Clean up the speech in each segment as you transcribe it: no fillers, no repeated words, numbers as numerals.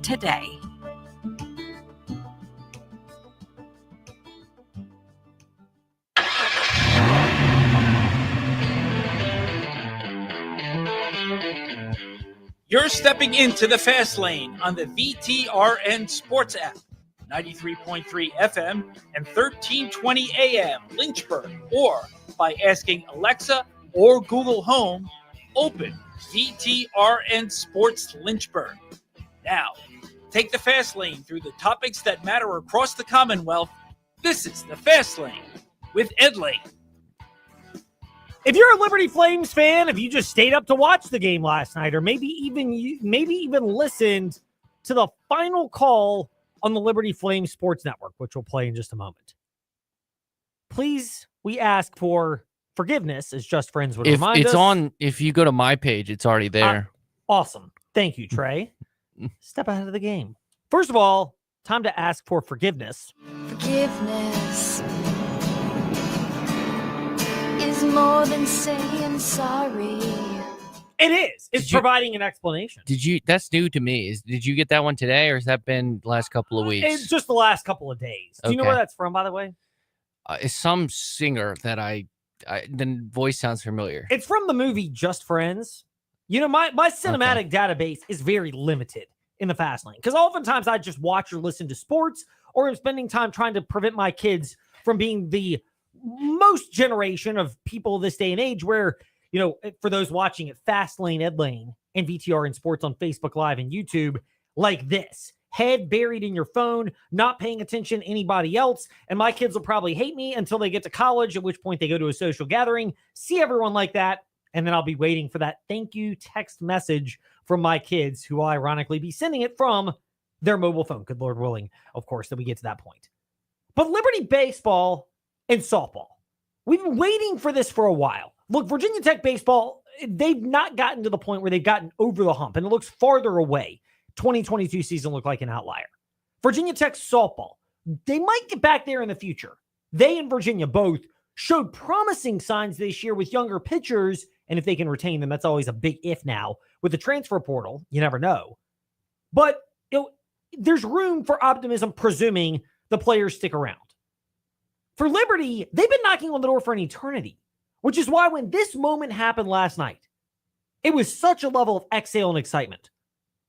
today. You're stepping into the fast lane on the VTRN Sports app, 93.3 FM and 1320 AM Lynchburg, or by asking Alexa or Google Home, open VTRN Sports Lynchburg. Now, take the fast lane through the topics that matter across the Commonwealth. This is the Fast Lane with Ed Lane. If you're a Liberty Flames fan, if you just stayed up to watch the game last night, or maybe even listened to the final call on the Liberty Flames Sports Network, which we'll play in just a moment, please, we ask for forgiveness, as Just Friends would remind us. If you go to my page, it's already there. Awesome. Thank you, Trey. Step ahead of the game. First of all, time to ask for forgiveness. Forgiveness is more than saying sorry. It is. It's providing an explanation. That's new to me. Did you get that one today, or has that been the last couple of weeks? It's just the last couple of days. Do you know where that's from, by the way? It's some singer that the voice sounds familiar. It's from the movie Just Friends. You know, my cinematic database is very limited in the fast lane, because oftentimes I just watch or listen to sports, or I'm spending time trying to prevent my kids from being the most generation of people this day and age where, you know, for those watching it, Fast Lane, Ed Lane, and VTR and Sports on Facebook Live and YouTube, like this, head buried in your phone, not paying attention to anybody else. And my kids will probably hate me until they get to college, at which point they go to a social gathering, see everyone like that, and then I'll be waiting for that thank you text message from my kids, who will ironically be sending it from their mobile phone. Good Lord willing, of course, that we get to that point. But Liberty baseball and softball, we've been waiting for this for a while. Look, Virginia Tech baseball, they've not gotten to the point where they've gotten over the hump, and it looks farther away. 2022 season looked like an outlier. Virginia Tech softball, they might get back there in the future. They and Virginia both showed promising signs this year with younger pitchers, and if they can retain them, that's always a big if now. With the transfer portal, you never know. But there's room for optimism, presuming the players stick around. For Liberty, they've been knocking on the door for an eternity, which is why when this moment happened last night, it was such a level of exhale and excitement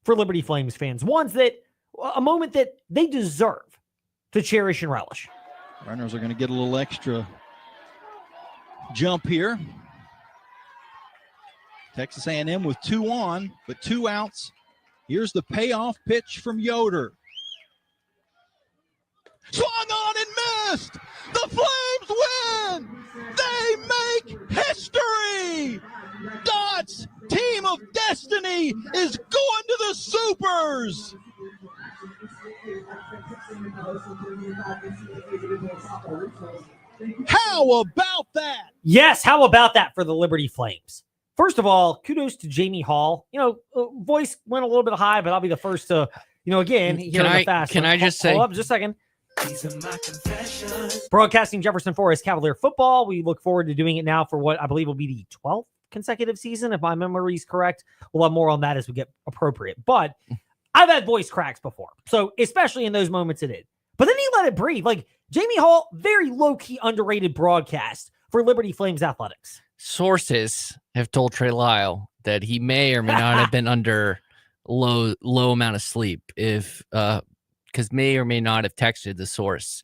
for Liberty Flames fans. A moment that they deserve to cherish and relish. Runners are going to get a little extra jump here. Texas A&M with 2 on, but 2 outs. Here's the payoff pitch from Yoder. Swung on and missed! The Flames win! They make history! Dots, team of destiny, is going to the Supers! How about that? Yes, how about that for the Liberty Flames? First of all, kudos to Jamie Hall. Voice went a little bit high, but I'll be the first to, again, here in the fast. Can I just say? Hold up just a second. Broadcasting Jefferson Forest Cavalier football. We look forward to doing it now for what I believe will be the 12th consecutive season, if my memory is correct. We'll have more on that as we get appropriate. But I've had voice cracks before, so especially in those moments it did. But then he let it breathe. Like Jamie Hall, very low-key underrated broadcast for Liberty Flames athletics. Sources have told Trey Lyle that he may or may not have been under low amount of sleep, because may or may not have texted the source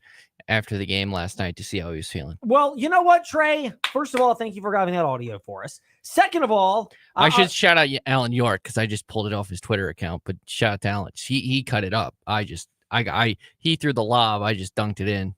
after the game last night to see how he was feeling. Well, you know what, Trey? First of all, thank you for having that audio for us. Second of all, I should shout out Alan York, because I just pulled it off his Twitter account, but shout out to Alan. He cut it up. He threw the lob. I just dunked it in.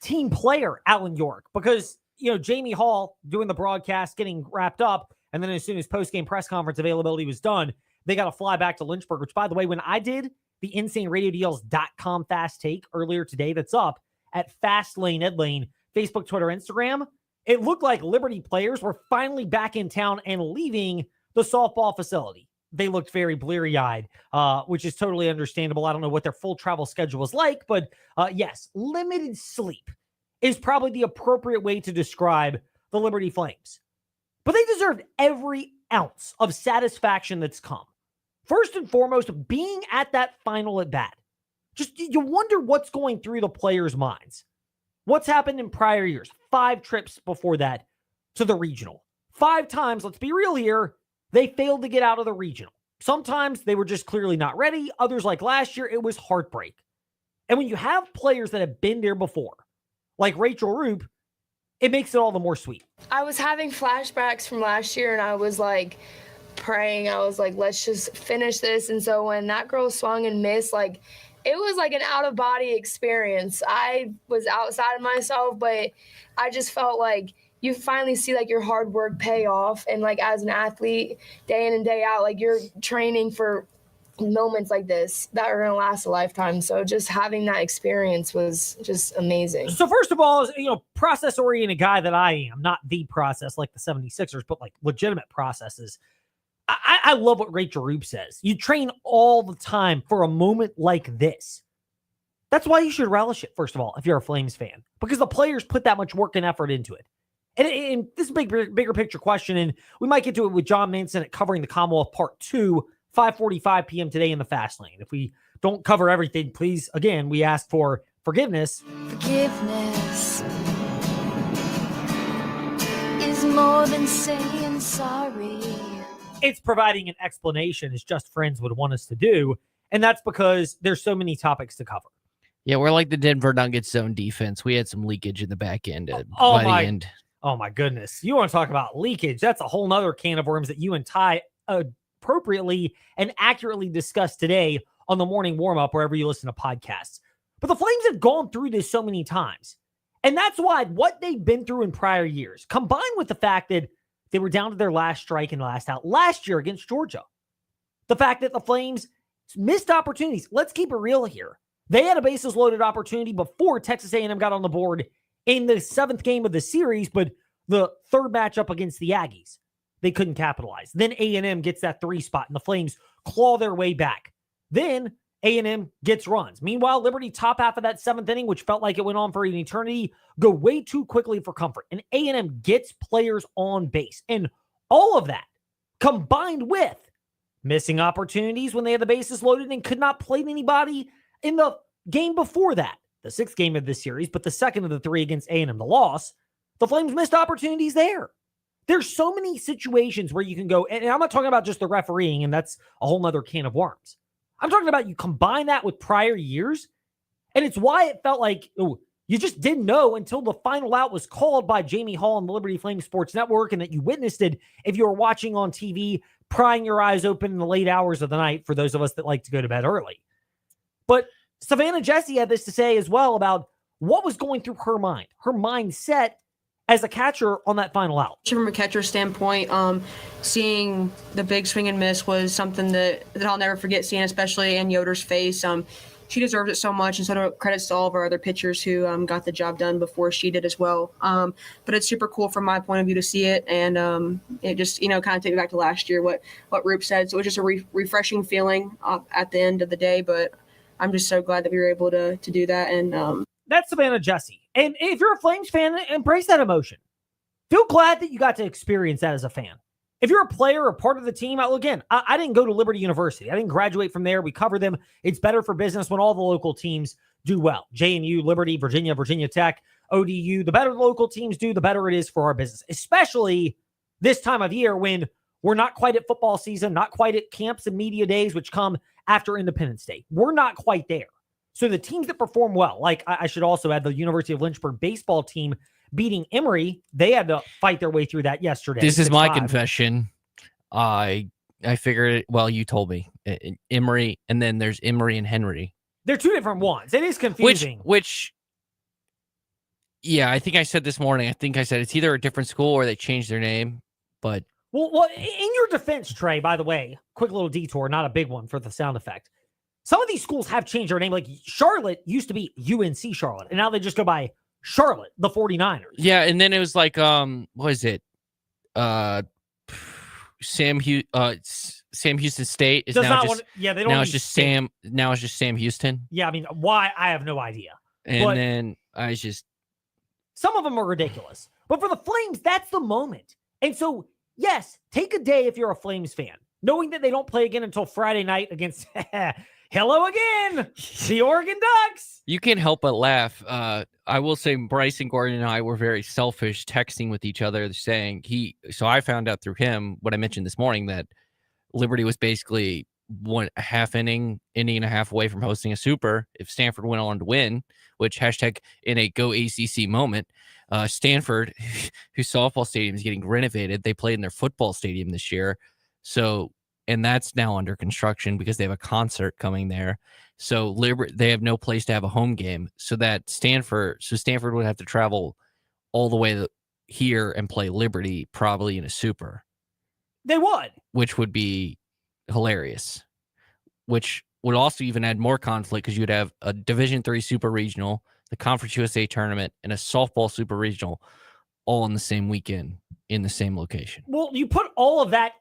Team player, Alan York, because Jamie Hall doing the broadcast, getting wrapped up, and then as soon as post-game press conference availability was done, they got to fly back to Lynchburg, which, by the way, when I did the InsaneRadioDeals.com fast take earlier today, that's up at Fast Lane Ed Lane, Facebook, Twitter, Instagram, it looked like Liberty players were finally back in town and leaving the softball facility. They looked very bleary-eyed, which is totally understandable. I don't know what their full travel schedule was like, but yes, limited sleep is probably the appropriate way to describe the Liberty Flames. But they deserved every ounce of satisfaction that's come First and foremost, being at that final at bat. Just you wonder what's going through the players' minds. What's happened in prior years? 5 trips before that to the regional. 5 times, let's be real here, they failed to get out of the regional. Sometimes they were just clearly not ready. Others, like last year, it was heartbreak. And when you have players that have been there before, like Rachel Roop, it makes it all the more sweet. I was having flashbacks from last year, and I was like praying. I was like, let's just finish this. And so when that girl swung and missed, like, it was like an out-of-body experience. I was outside of myself, but I just felt like you finally see like your hard work pay off. And like as an athlete, day in and day out, like you're training for moments like this that are going to last a lifetime. So just having that experience was just amazing. So first of all, process-oriented guy that I am, not the process like the 76ers, but like legitimate processes. I love what Rachel Roop says. You train all the time for a moment like this. That's why you should relish it, first of all, if you're a Flames fan, because the players put that much work and effort into it. And this is a bigger picture question, and we might get to it with John Manson at Covering the Commonwealth Part 2, 5:45 p.m. today in the Fast Lane. If we don't cover everything, please, again, we ask for forgiveness. Forgiveness is more than saying sorry. It's providing an explanation, as Just Friends would want us to do, and that's because there's so many topics to cover. Yeah, we're like the Denver Nuggets zone defense. We had some leakage in the back end. Oh my goodness. You want to talk about leakage? That's a whole nother can of worms that you and Ty appropriately and accurately discussed today on the morning warm-up, wherever you listen to podcasts. But the Flames have gone through this so many times. And that's why what they've been through in prior years, combined with the fact that they were down to their last strike and last out last year against Georgia. The fact that the Flames missed opportunities. Let's keep it real here. They had a bases loaded opportunity before Texas A&M got on the board in the 7th game of the series, but the 3rd matchup against the Aggies, they couldn't capitalize. Then A&M gets that 3 spot, and the Flames claw their way back. Then A&M gets runs. Meanwhile, Liberty, top half of that 7th inning, which felt like it went on for an eternity, go way too quickly for comfort. And A&M gets players on base. And all of that combined with missing opportunities when they had the bases loaded and could not play anybody in the game before that, the 6th game of this series, but the 2nd of the 3 against A&M, the loss, the Flames missed opportunities there. There's so many situations where you can go, and I'm not talking about just the refereeing, and that's a whole nother can of worms. I'm talking about you combine that with prior years, and it's why it felt like you just didn't know until the final out was called by Jamie Hall on the Liberty Flames Sports Network, and that you witnessed it if you were watching on TV, prying your eyes open in the late hours of the night for those of us that like to go to bed early. But Savannah Jesse had this to say as well about what was going through her mind, her mindset as a catcher on that final out. From a catcher standpoint, seeing the big swing and miss was something that I'll never forget seeing, especially in Yoder's face. She deserves it so much, and so credits to all of our other pitchers who got the job done before she did as well. But it's super cool from my point of view to see it, and it just, kind of take me back to last year, what Roop said. So it was just a refreshing feeling at the end of the day, but I'm just so glad that we were able to do that. And that's Savannah Jesse. And if you're a Flames fan, embrace that emotion. Feel glad that you got to experience that as a fan. If you're a player or part of the team, I didn't go to Liberty University. I didn't graduate from there. We cover them. It's better for business when all the local teams do well. JMU, Liberty, Virginia Tech, ODU. The better the local teams do, the better it is for our business, especially this time of year when we're not quite at football season, not quite at camps and media days, which come after Independence Day. We're not quite there. So the teams that perform well, like I should also add the University of Lynchburg baseball team beating Emory, they had to fight their way through that yesterday. This is my confession. I figured it. Well, you told me Emory, and then there's Emory and Henry. They're 2 different ones. It is confusing. Yeah, I think I said this morning. I think I said it's either a different school or they changed their name. But well, in your defense, Trey, by the way, quick little detour, not a big one for the sound effect. Some of these schools have changed their name. Like Charlotte used to be UNC Charlotte, and now they just go by Charlotte, the 49ers. Yeah, and then it was like, what is it? Sam Houston State is now just they don't. Now it's just Sam. Now it's just Sam Houston. Yeah, I mean, why? I have no idea. And then I just some of them are ridiculous, but for the Flames, that's the moment. And so, yes, take a day if you're a Flames fan. knowing that they don't play again until Friday night against hello again, the Oregon Ducks. You can't help but laugh. I will say Bryce and Gordon and I were very selfish texting with each other saying so I found out through him what I mentioned this morning that Liberty was basically a half inning and a half away from hosting a super if Stanford went on to win, which hashtag in a go ACC moment. Stanford, whose softball stadium is getting renovated, they played in their football stadium this year. So, and that's now under construction because they have a concert coming there. So they have no place to have a home game. So Stanford would have to travel all the way here and play Liberty probably in a super. They would. Which would be hilarious. Which would also even add more conflict because you'd have a Division III Super Regional, the Conference USA Tournament, and a softball Super Regional all in the same weekend in the same location. Well, you put all of that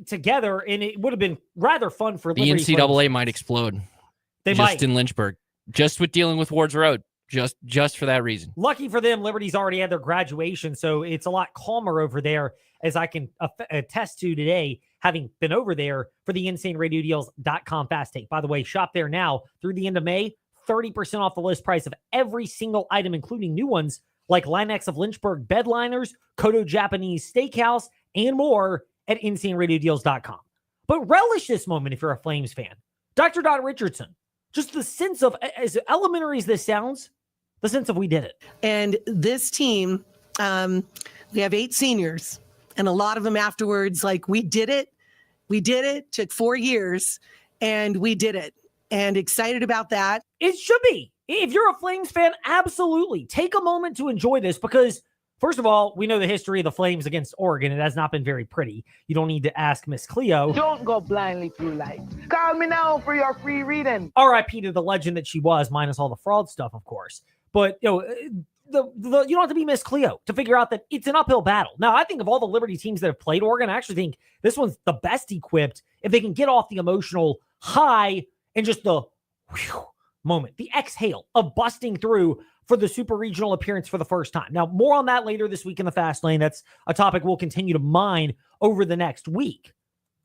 together, and it would have been rather fun for the Liberty NCAA players. might explode. They just might. In Lynchburg, just with dealing with Ward's Road, just for that reason. Lucky for them, Liberty's already had their graduation, so it's a lot calmer over there, as I can attest to today, having been over there for the InsaneRadioDeals.com Fast Take. By the way, shop there now through the end of May, 30% off the list price of every single item, including new ones like Linex of Lynchburg Bedliners, Kodo Japanese Steakhouse, and more at InsaneRadioDeals.com. But relish this moment if you're a Flames fan. Dr. Don Richardson, just the sense of, as elementary as this sounds, the sense of we did it. And this team, we have 8 seniors, and a lot of them afterwards, like, we did it, took 4 years, and we did it. And excited about that. It should be. If you're a Flames fan, absolutely. Take a moment to enjoy this because, first of all, we know the history of the Flames against Oregon. It has not been very pretty. You don't need to ask Miss Cleo. Don't go blindly through life. Call me now for your free reading. R.I.P. to the legend that she was, minus all the fraud stuff, of course. But, you don't have to be Miss Cleo to figure out that it's an uphill battle. Now, I think of all the Liberty teams that have played Oregon, I actually think this one's the best equipped if they can get off the emotional high and just the moment, the exhale of busting through for the super regional appearance for the first time. Now, more on that later this week in the Fast Lane. That's a topic we'll continue to mine over the next week.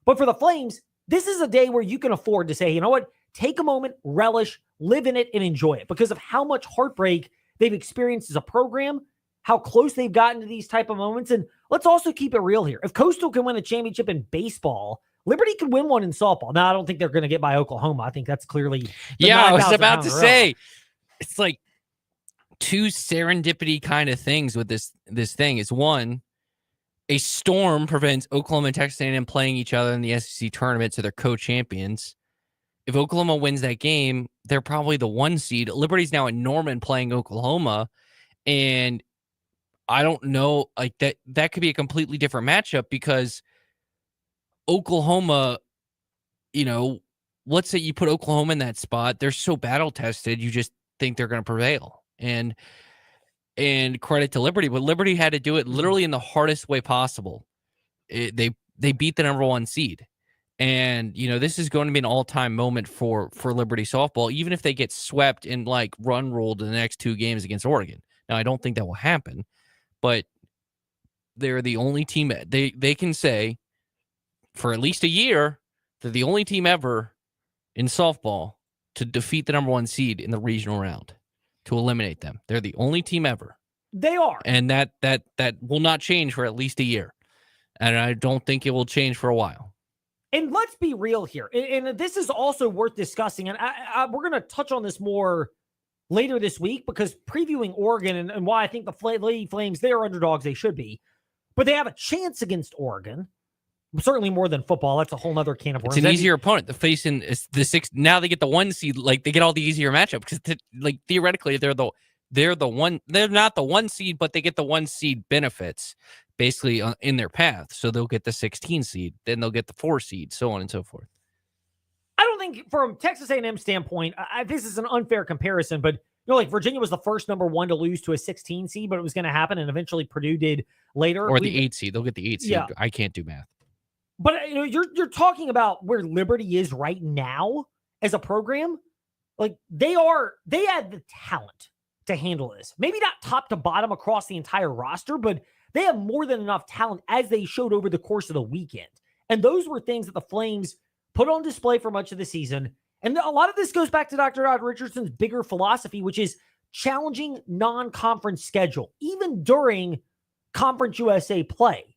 But for the Flames, this is a day where you can afford to say, you know what, take a moment, relish, live in it, and enjoy it because of how much heartbreak they've experienced as a program, how close they've gotten to these type of moments. And let's also keep it real here. If Coastal can win a championship in baseball, Liberty could win one in softball. Now, I don't think they're going to get by Oklahoma. I think that's clearly. I was about to say, it's like two serendipity kind of things with this thing. Is one, a storm prevents Oklahoma and Texas A&M playing each other in the SEC tournament, so they're co-champions. If Oklahoma wins that game, they're probably the 1 seed. Liberty's now at Norman playing Oklahoma, and I don't know, like that could be a completely different matchup because Oklahoma, let's say you put Oklahoma in that spot, they're so battle tested, you just think they're going to prevail. And credit to Liberty, but Liberty had to do it literally in the hardest way possible. They beat the number 1 seed. And, this is going to be an all-time moment for Liberty softball, even if they get swept and run ruled in the next 2 games against Oregon. Now, I don't think that will happen, but they're the only team they can say for at least a year, they're the only team ever in softball to defeat the number 1 seed in the regional round, to eliminate them. They're the only team ever. They are. And that will not change for at least a year. And I don't think it will change for a while. And let's be real here. And this is also worth discussing. And we're going to touch on this more later this week because previewing Oregon and why I think the Lady Flames, they are underdogs. They should be. But they have a chance against Oregon. Certainly more than football. That's a whole other can of worms. It's an easier opponent. The facing is the 6. Now they get the 1 seed. They get all the easier matchup because theoretically they're the one. They're not the 1 seed, but they get the 1 seed benefits basically in their path. So they'll get the 16 seed, then they'll get the 4 seed, so on and so forth. I don't think from Texas A&M standpoint, this is an unfair comparison, but Virginia was the first number 1 to lose to a 16 seed, but it was going to happen, and eventually Purdue did later. Or the 8 seed. They'll get the 8 seed. Yeah. I can't do math. But you're talking about where Liberty is right now as a program. They had the talent to handle this. Maybe not top to bottom across the entire roster, but they have more than enough talent as they showed over the course of the weekend. And those were things that the Flames put on display for much of the season. And a lot of this goes back to Dr. Dodd Richardson's bigger philosophy, which is challenging non-conference schedule, even during Conference USA play.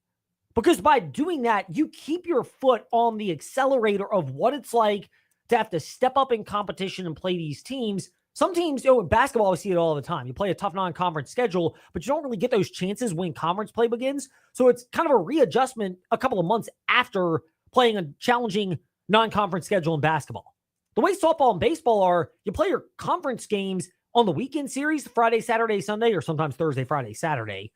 Because by doing that, you keep your foot on the accelerator of what it's like to have to step up in competition and play these teams. Some teams, in basketball, we see it all the time. You play a tough non-conference schedule, but you don't really get those chances when conference play begins. So it's kind of a readjustment a couple of months after playing a challenging non-conference schedule in basketball. The way softball and baseball are, you play your conference games on the weekend series, Friday, Saturday, Sunday, or sometimes Thursday, Friday, Saturday.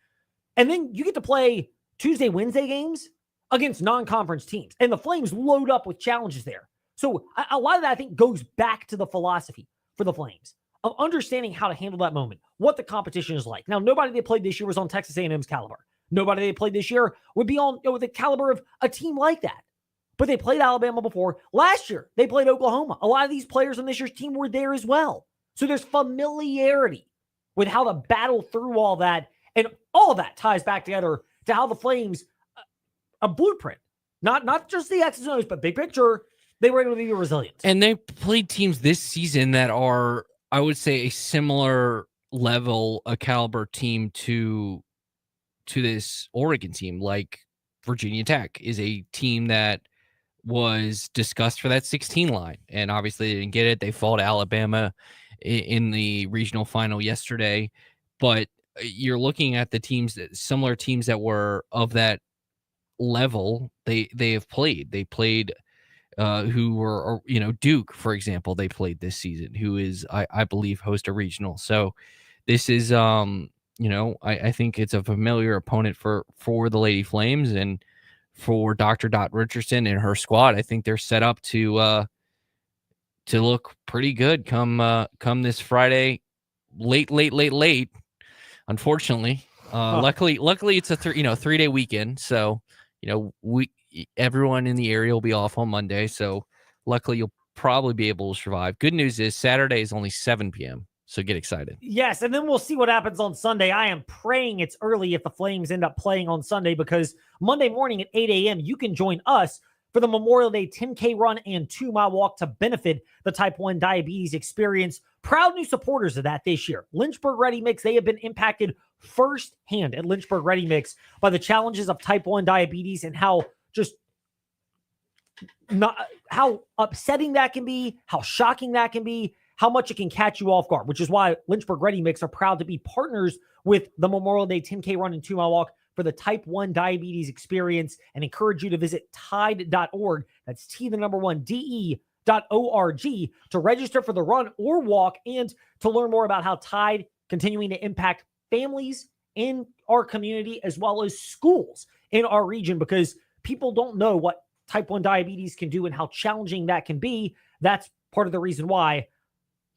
And then you get to play Tuesday, Wednesday games against non-conference teams. And the Flames load up with challenges there. So a lot of that, I think, goes back to the philosophy for the Flames of understanding how to handle that moment, what the competition is like. Now, nobody they played this year was on Texas A&M's caliber. Nobody they played this year would be on the caliber of a team like that. But they played Alabama before. Last year, they played Oklahoma. A lot of these players on this year's team were there as well. So there's familiarity with how to battle through all that. And all of that ties back together to how the Flames, a blueprint, not just the X's and O's, but big picture, they were able to be resilient. And they played teams this season that are, I would say, a similar level, a caliber team to this Oregon team. Like Virginia Tech is a team that was discussed for that 16 line. And obviously they didn't get it. They fought Alabama in the regional final yesterday. But you're looking at the teams, similar teams that were of that level, they have played. They played who were, Duke, for example, they played this season, who is, I believe, host a regional. So this is, I think it's a familiar opponent for the Lady Flames, and for Dr. Dot Richardson and her squad. I think they're set up to look pretty good come this Friday, late. Unfortunately, luckily it's a 3-day weekend, so everyone in the area will be off on Monday. So luckily you'll probably be able to survive. Good news is Saturday is only 7 p.m. So get excited. Yes, and then we'll see what happens on Sunday. I am praying it's early if the Flames end up playing on Sunday, because Monday morning at 8 a.m., you can join us for the Memorial Day 10K run and 2-mile walk to benefit the Type 1 Diabetes Experience. Proud new supporters of that this year. Lynchburg Ready Mix, they have been impacted firsthand at Lynchburg Ready Mix by the challenges of Type 1 diabetes and how upsetting that can be, how shocking that can be, how much it can catch you off guard, which is why Lynchburg Ready Mix are proud to be partners with the Memorial Day 10K run and 2-mile walk for the Type 1 Diabetes Experience, and encourage you to visit tide.org. That's THE1DE.org to register for the run or walk, and to learn more about how Tide continuing to impact families in our community as well as schools in our region, because people don't know what Type 1 diabetes can do and how challenging that can be. That's part of the reason why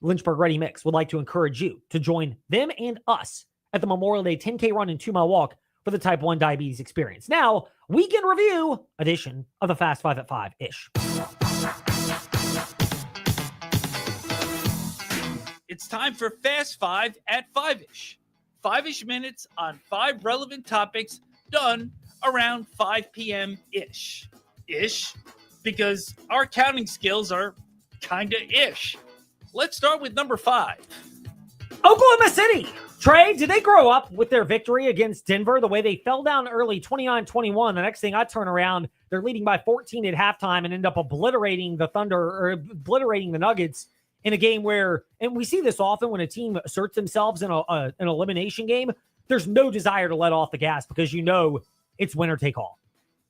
Lynchburg Ready Mix would like to encourage you to join them and us at the Memorial Day 10K run and 2-mile walk for the Type 1 Diabetes Experience. Now, weekend review edition of the Fast Five at 5-ish. It's time for Fast Five at 5-ish. 5-ish minutes on 5 relevant topics done around 5 p.m.-ish. Ish, because our counting skills are kinda ish. Let's start with number 5. Oklahoma City. Trey, did they grow up with their victory against Denver the way they fell down early 29-21? The next thing I turn around, they're leading by 14 at halftime and end up obliterating the Thunder, or obliterating the Nuggets in a game where, and we see this often when a team asserts themselves in an elimination game, there's no desire to let off the gas because it's winner take all.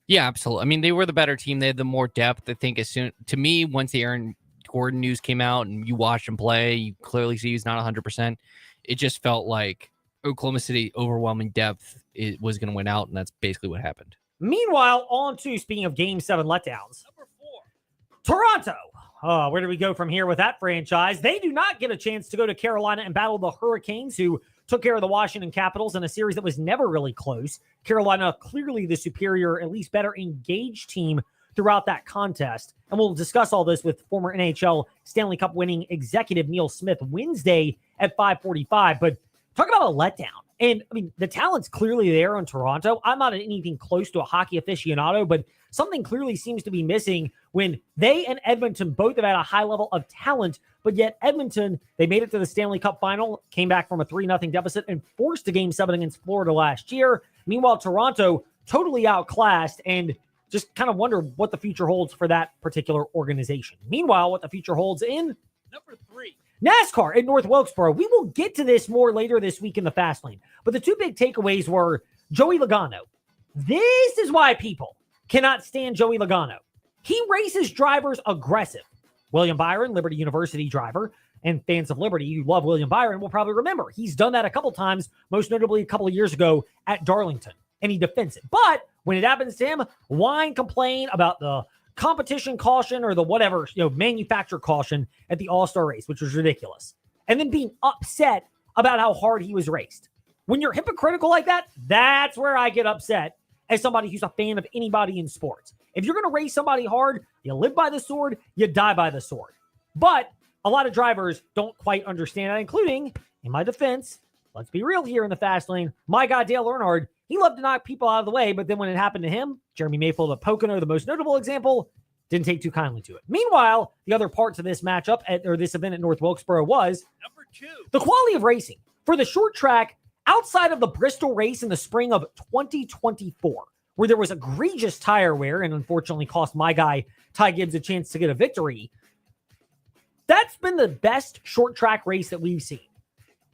Yeah, absolutely. I mean, they were the better team. They had the more depth. I think to me, once the Aaron Gordon news came out and you watched him play, you clearly see he's not 100%. It just felt like Oklahoma City overwhelming depth was going to win out, and that's basically what happened. Meanwhile, on to, speaking of Game 7 letdowns, Number 4. Toronto. Where do we go from here with that franchise? They do not get a chance to go to Carolina and battle the Hurricanes, who took care of the Washington Capitals in a series that was never really close. Carolina clearly the superior, at least better engaged team throughout that contest. And we'll discuss all this with former NHL Stanley Cup winning executive Neil Smith Wednesday at 5:45. But talk about a letdown. And I mean, the talent's clearly there in Toronto. I'm not anything close to a hockey aficionado, but something clearly seems to be missing when they and Edmonton both have had a high level of talent, but yet Edmonton, they made it to the Stanley Cup final, came back from a 3-0 deficit and forced a Game 7 against Florida last year. Meanwhile, Toronto totally outclassed, and just kind of wonder what the future holds for that particular organization. Meanwhile, what the future holds in Number 3. NASCAR at North Wilkesboro. We will get to this more later this week in the Fast Lane, but the two big takeaways were Joey Logano. This is why people cannot stand Joey Logano. He races drivers aggressive. William Byron, Liberty University driver, and fans of Liberty who love William Byron will probably remember. He's done that a couple times, most notably a couple of years ago at Darlington, and he defends it. But when it happens to him, whine, complain about the competition caution or the whatever, manufacturer caution at the All-Star race, which was ridiculous. And then being upset about how hard he was raced. When you're hypocritical like that, that's where I get upset as somebody who's a fan of anybody in sports. If you're going to race somebody hard, you live by the sword, you die by the sword. But a lot of drivers don't quite understand that, including, in my defense, let's be real here in the Fast Lane, my guy Dale Earnhardt, he loved to knock people out of the way, but then when it happened to him, Jeremy Mayfield of Pocono, the most notable example, didn't take too kindly to it. Meanwhile, the other parts of this matchup this event at North Wilkesboro was Number 2. the quality of racing. For the short track, outside of the Bristol race in the spring of 2024, where there was egregious tire wear and unfortunately cost my guy Ty Gibbs a chance to get a victory, that's been the best short track race that we've seen.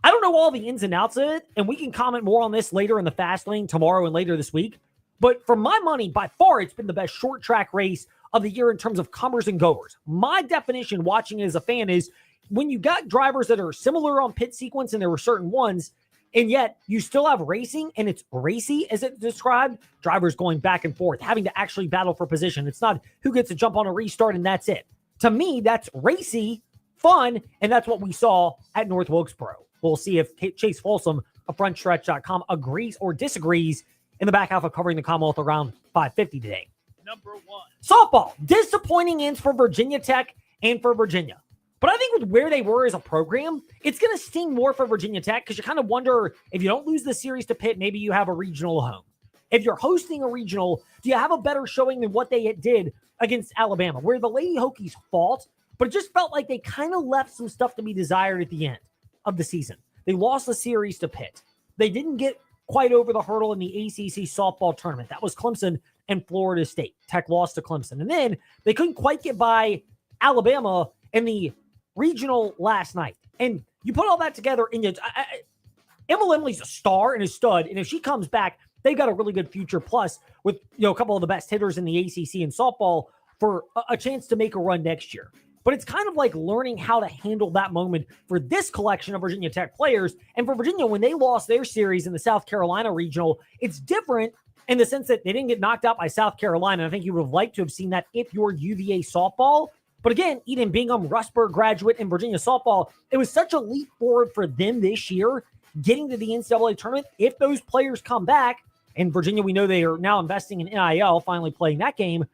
I don't know all the ins and outs of it, and we can comment more on this later in the Fast Lane tomorrow and later this week. But for my money, by far, it's been the best short track race of the year in terms of comers and goers. My definition watching it as a fan is when you got drivers that are similar on pit sequence, and there were certain ones, and yet you still have racing, and it's racy as it's described, drivers going back and forth, having to actually battle for position. It's not who gets to jump on a restart and that's it. To me, that's racy, fun, and that's what we saw at North Wilkesboro. We'll see if Chase Folsom of FrontStretch.com agrees or disagrees in the back half of Covering the Commonwealth around 5:50 today. Number 1. Softball, disappointing ends for Virginia Tech and for Virginia. But I think with where they were as a program, it's going to sting more for Virginia Tech because you kind of wonder if you don't lose the series to Pitt, maybe you have a regional home. If you're hosting a regional, do you have a better showing than what they did against Alabama, where the Lady Hokies fought, but it just felt like they kind of left some stuff to be desired at the end of the season. They lost the series to Pitt. They didn't get quite over the hurdle in the ACC softball tournament. That was Clemson and Florida State. Tech lost to Clemson. And then they couldn't quite get by Alabama in the regional last night. And you put all that together, and Emma Lemley's a star and a stud. And if she comes back, they've got a really good future. Plus, with a couple of the best hitters in the ACC in softball for a chance to make a run next year. But it's kind of like learning how to handle that moment for this collection of Virginia Tech players. And for Virginia, when they lost their series in the South Carolina regional, it's different in the sense that they didn't get knocked out by South Carolina. I think you would have liked to have seen that if you're UVA softball. But again, Eden Bingham, Rustburg graduate in Virginia softball, it was such a leap forward for them this year, getting to the NCAA tournament. If those players come back, and Virginia, we know they are now investing in NIL, finally playing that game,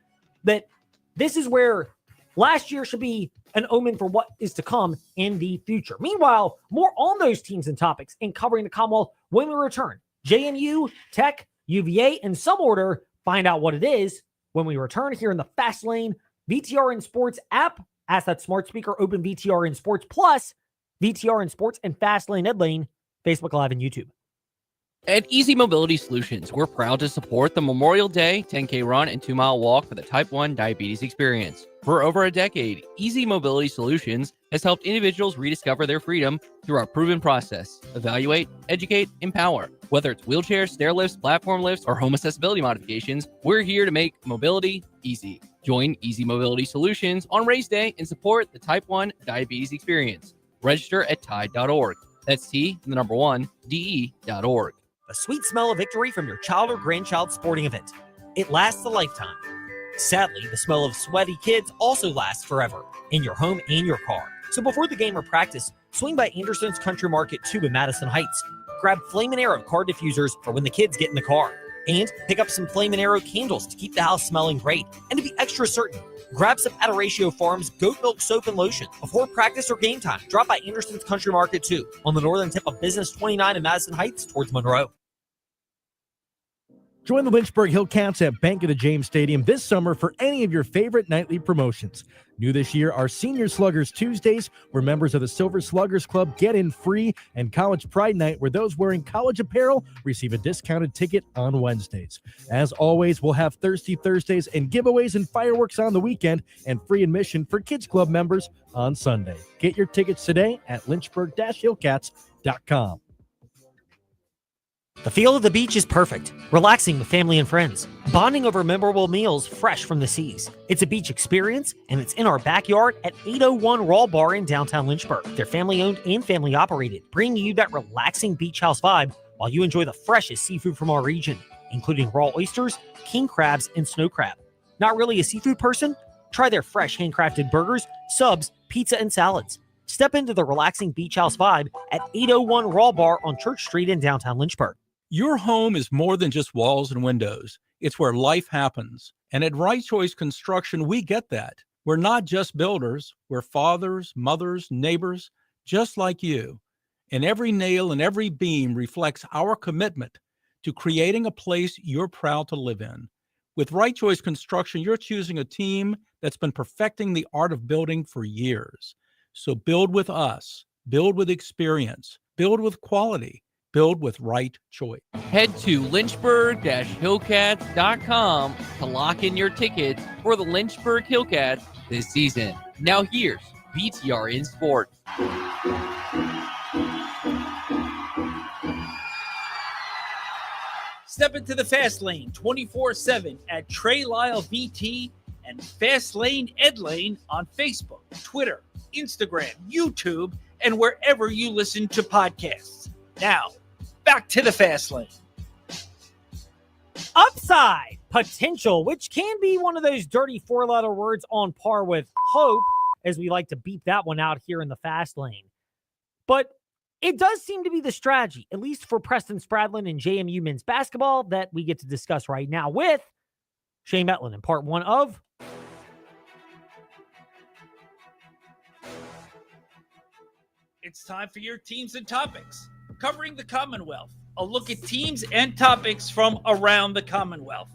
that this is where last year should be an omen for what is to come in the future. Meanwhile, more on those teams and topics in Covering the Commonwealth when we return. JMU, Tech, UVA, in some order. Find out what it is when we return here in the Fast Lane VTR in Sports app. Ask that smart speaker, open VTR in Sports Plus, VTR in Sports, and Fast Lane Ed Lane, Facebook Live and YouTube. At Easy Mobility Solutions, we're proud to support the Memorial Day 10K run and 2-mile walk for the Type 1 diabetes experience. For over a decade, Easy Mobility Solutions has helped individuals rediscover their freedom through our proven process. Evaluate, educate, empower. Whether it's wheelchairs, stair lifts, platform lifts, or home accessibility modifications, we're here to make mobility easy. Join Easy Mobility Solutions on Race Day and support the Type 1 diabetes experience. Register at Tide.org. That's T1, DE.org. A sweet smell of victory from your child or grandchild's sporting event. It lasts a lifetime. Sadly, the smell of sweaty kids also lasts forever in your home and your car. So before the game or practice, swing by Anderson's Country Market 2 in Madison Heights. Grab Flame & Arrow car diffusers for when the kids get in the car. And pick up some Flame & Arrow candles to keep the house smelling great. And to be extra certain, grab some Adoratio Farms goat milk soap and lotion. Before practice or game time, drop by Anderson's Country Market 2 on the northern tip of Business 29 in Madison Heights towards Monroe. Join the Lynchburg Hillcats at Bank of the James Stadium this summer for any of your favorite nightly promotions. New this year are Senior Sluggers Tuesdays, where members of the Silver Sluggers Club get in free, and College Pride Night, where those wearing college apparel receive a discounted ticket on Wednesdays. As always, we'll have Thirsty Thursdays and giveaways and fireworks on the weekend, and free admission for Kids Club members on Sunday. Get your tickets today at lynchburg-hillcats.com. The feel of the beach is perfect. Relaxing with family and friends. Bonding over memorable meals fresh from the seas. It's a beach experience, and it's in our backyard at 801 Raw Bar in downtown Lynchburg. They're family-owned and family-operated, bringing you that relaxing beach house vibe while you enjoy the freshest seafood from our region, including raw oysters, king crabs, and snow crab. Not really a seafood person? Try their fresh handcrafted burgers, subs, pizza, and salads. Step into the relaxing beach house vibe at 801 Raw Bar on Church Street in downtown Lynchburg. Your home is more than just walls and windows. It's where life happens. And at Right Choice Construction, we get that. We're not just builders. We're fathers, mothers, neighbors, just like you. And every nail and every beam reflects our commitment to creating a place you're proud to live in. With Right Choice Construction, you're choosing a team that's been perfecting the art of building for years. So build with us. Build with experience. Build with quality. Build with Right Choice. Head to lynchburg-hillcats.com to lock in your tickets for the Lynchburg Hillcats this season. Now here's VTR in Sports. Step into the Fast Lane 24/7 at Trey Lyle VT and Fast Lane Ed Lane on Facebook, Twitter, Instagram, YouTube, and wherever you listen to podcasts. Now, back to the Fast Lane. Upside potential, which can be one of those dirty four-letter words on par with hope, as we like to beep that one out here in the Fast Lane. But it does seem to be the strategy, at least for Preston Spradlin and JMU men's basketball, that we get to discuss right now with Shane Metlin in part one of It's time for your teams and topics. Covering the Commonwealth, a look at teams and topics from around the Commonwealth.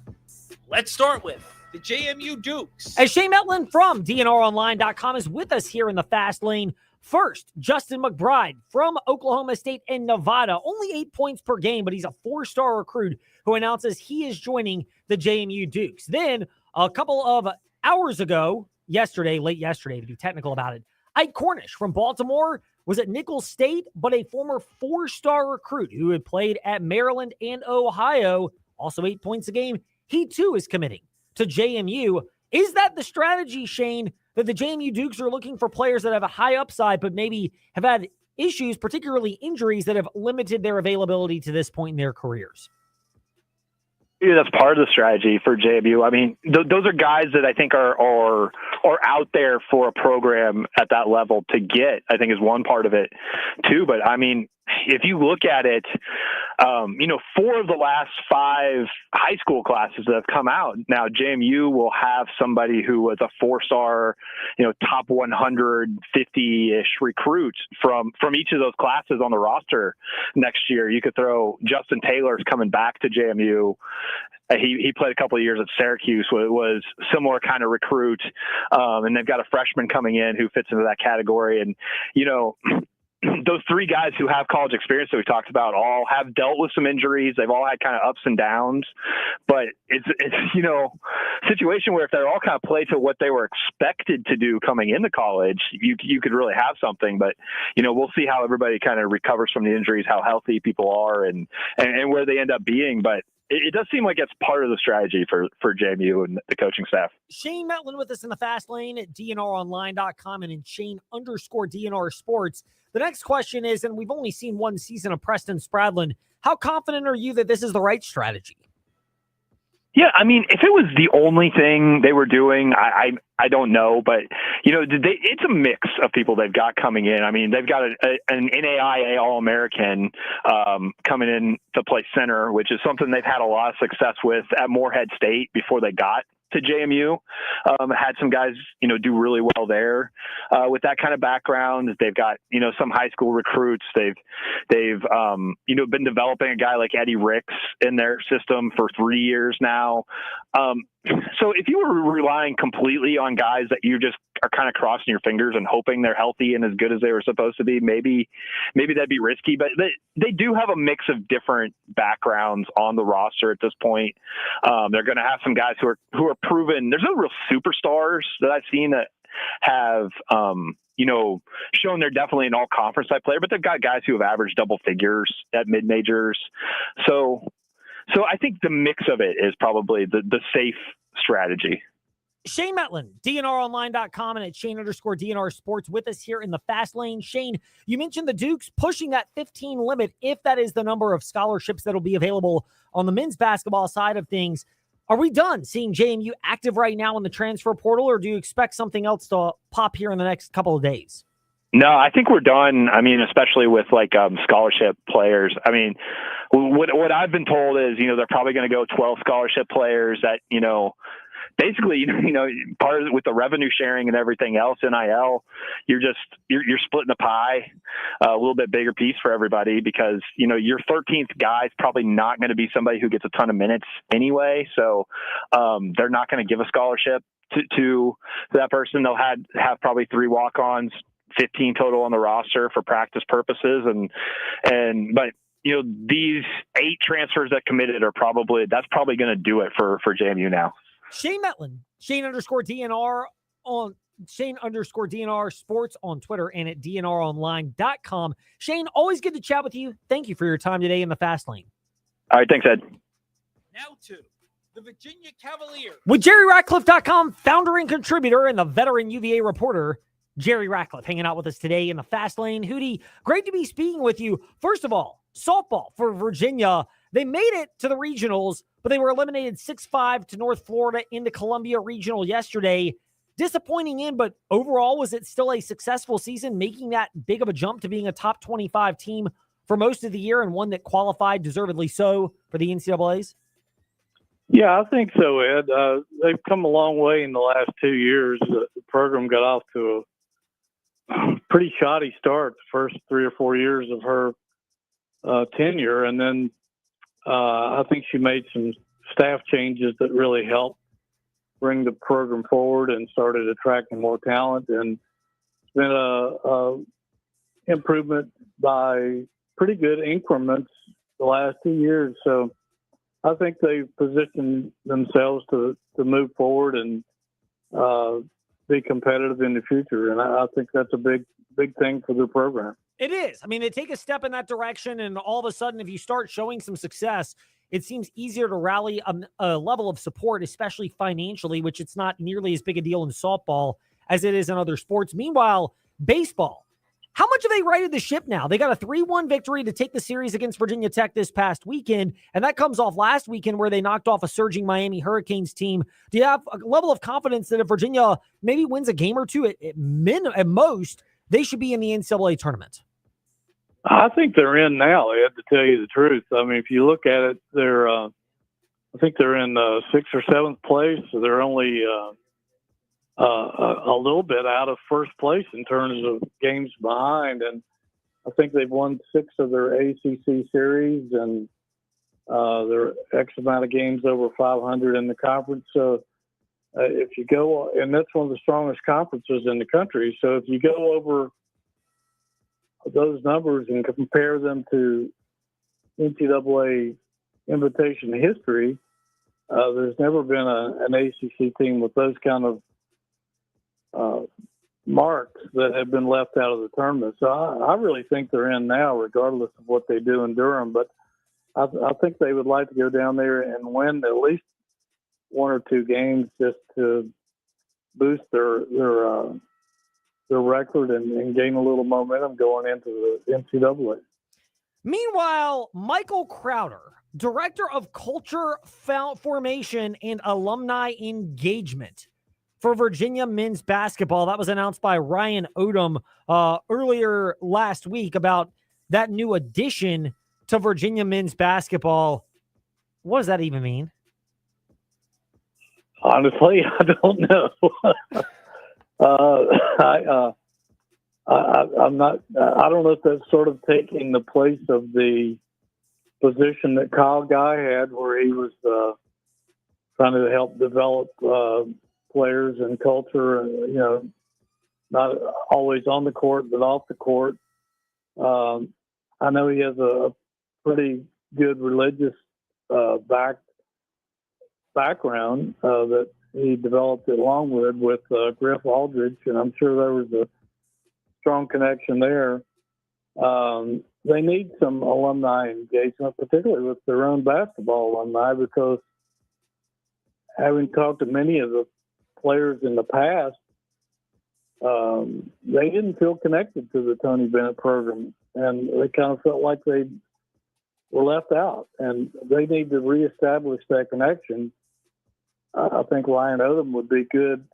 Let's start with the JMU Dukes. As Shane Metlin from DNRonline.com is with us here in the Fast Lane. First, Justin McBride from Oklahoma State and Nevada. Only 8 points per game, but he's a four-star recruit who announces he is joining the JMU Dukes. Then, a couple of hours ago, late yesterday to be technical about it, Ike Cornish from Baltimore was at Nicholls State, but a former four-star recruit who had played at Maryland and Ohio, also 8 points a game. He, too, is committing to JMU. Is that the strategy, Shane, that the JMU Dukes are looking for players that have a high upside but maybe have had issues, particularly injuries, that have limited their availability to this point in their careers? Yeah, that's part of the strategy for JMU. I mean, those are guys that I think are out there for a program at that level to get, I think is one part of it too. But I mean, if you look at it, 4 of the last 5 high school classes that have come out now, JMU will have somebody who was a 4-star, top 150-ish recruit from each of those classes on the roster next year. You could throw Justin Taylor's coming back to JMU. He played a couple of years at Syracuse, where it was similar kind of recruit. And they've got a freshman coming in who fits into that category. And, those 3 guys who have college experience that we talked about all have dealt with some injuries. They've all had kind of ups and downs, but it's a situation where if they're all kind of play to what they were expected to do coming into college, you could really have something. But, we'll see how everybody kind of recovers from the injuries, how healthy people are and where they end up being. But it does seem like it's part of the strategy for JMU and the coaching staff. Shane Metlin with us in the Fast Lane at DNRonline.com and in Shane_DNR Sports. The next question is, and we've only seen one season of Preston Spradlin, how confident are you that this is the right strategy? Yeah, I mean, if it was the only thing they were doing, I don't know, but it's a mix of people they've got coming in. I mean, they've got an NAIA All-American coming in to play center, which is something they've had a lot of success with at Morehead State before they got to JMU. Had some guys, do really well there with that kind of background. They've got, some high school recruits. They've been developing a guy like Eddie Ricks in their system for 3 years now. So if you were relying completely on guys that you just are kind of crossing your fingers and hoping they're healthy and as good as they were supposed to be, maybe that'd be risky, but they do have a mix of different backgrounds on the roster at this point. They're going to have some guys who are proven. There's no real superstars that I've seen that have, shown they're definitely an all-conference type player, but they've got guys who have averaged double figures at mid-majors. So I think the mix of it is probably the safe strategy. Shane Metlin, DNRonline.com and at Shane_DNR Sports with us here in the Fast Lane. Shane, you mentioned the Dukes pushing that 15 limit, if that is the number of scholarships that will be available on the men's basketball side of things. Are we done seeing JMU active right now in the transfer portal, or do you expect something else to pop here in the next couple of days? No, I think we're done. I mean, especially with scholarship players. I mean, what I've been told is, they're probably going to go 12 scholarship players that, basically, part of it with the revenue sharing and everything else, NIL, you're splitting the pie a little bit bigger piece for everybody because, your 13th guy is probably not going to be somebody who gets a ton of minutes anyway. So they're not going to give a scholarship to that person. They'll have probably 3 walk-ons, 15 total on the roster for practice purposes. But these 8 transfers that committed that's probably going to do it for JMU now. Shane Metlin, Shane_DNR on Shane_DNR Sports on Twitter and at DNRonline.com. Shane, always good to chat with you. Thank you for your time today in the Fast Lane. All right. Thanks, Ed. Now to the Virginia Cavaliers. With JerryRatcliffe.com, founder and contributor and the veteran UVA reporter, Jerry Ratcliffe, hanging out with us today in the Fast Lane. Hootie, great to be speaking with you. First of all, softball for Virginia. They made it to the regionals, but they were eliminated 6-5 to North Florida in the Columbia Regional yesterday. Disappointing but overall, was it still a successful season, making that big of a jump to being a top 25 team for most of the year and one that qualified deservedly so for the NCAAs? Yeah, I think so, Ed. They've come a long way in the last 2 years. The program got off to a pretty shoddy start the first 3 or 4 years of her tenure, and then I think she made some staff changes that really helped bring the program forward and started attracting more talent. And it's been a improvement by pretty good increments the last 2 years. So I think they've positioned themselves to move forward and be competitive in the future. And I think that's a big thing for their program. It is. I mean, they take a step in that direction, and all of a sudden, if you start showing some success, it seems easier to rally a level of support, especially financially, which it's not nearly as big a deal in softball as it is in other sports. Meanwhile, baseball, how much have they righted the ship now? They got a 3-1 victory to take the series against Virginia Tech this past weekend, and that comes off last weekend where they knocked off a surging Miami Hurricanes team. Do you have a level of confidence that if Virginia maybe wins a game or two at most, they should be in the NCAA tournament? I think they're in now, Ed, to tell you the truth. I mean, if you look at it, I think they're in 6th or 7th place. So they're only a little bit out of first place in terms of games behind. And I think they've won 6 of their ACC series, and they're X amount of games over 500 in the conference. So if you go, and that's one of the strongest conferences in the country. So if you go over those numbers and compare them to NCAA invitation history, there's never been an ACC team with those kind of marks that have been left out of the tournament. So I really think they're in now, regardless of what they do in Durham. But I think they would like to go down there and win at least 1 or 2 games just to boost their record and gain a little momentum going into the NCAA. Meanwhile, Michael Crowder, Director of Culture Formation and Alumni Engagement for Virginia men's basketball. That was announced by Ryan Odom earlier last week about that new addition to Virginia men's basketball. What does that even mean? Honestly, I don't know. I'm not. I don't know if that's sort of taking the place of the position that Kyle Guy had, where he was trying to help develop players and culture. Not always on the court, but off the court. I know he has a pretty good religious background that he developed at Longwood with Griff Aldridge, and I'm sure there was a strong connection there. They need some alumni engagement, particularly with their own basketball alumni, because having talked to many of the players in the past, they didn't feel connected to the Tony Bennett program, and they kind of felt like they were left out, and they need to reestablish that connection. I think Ryan Odom would be good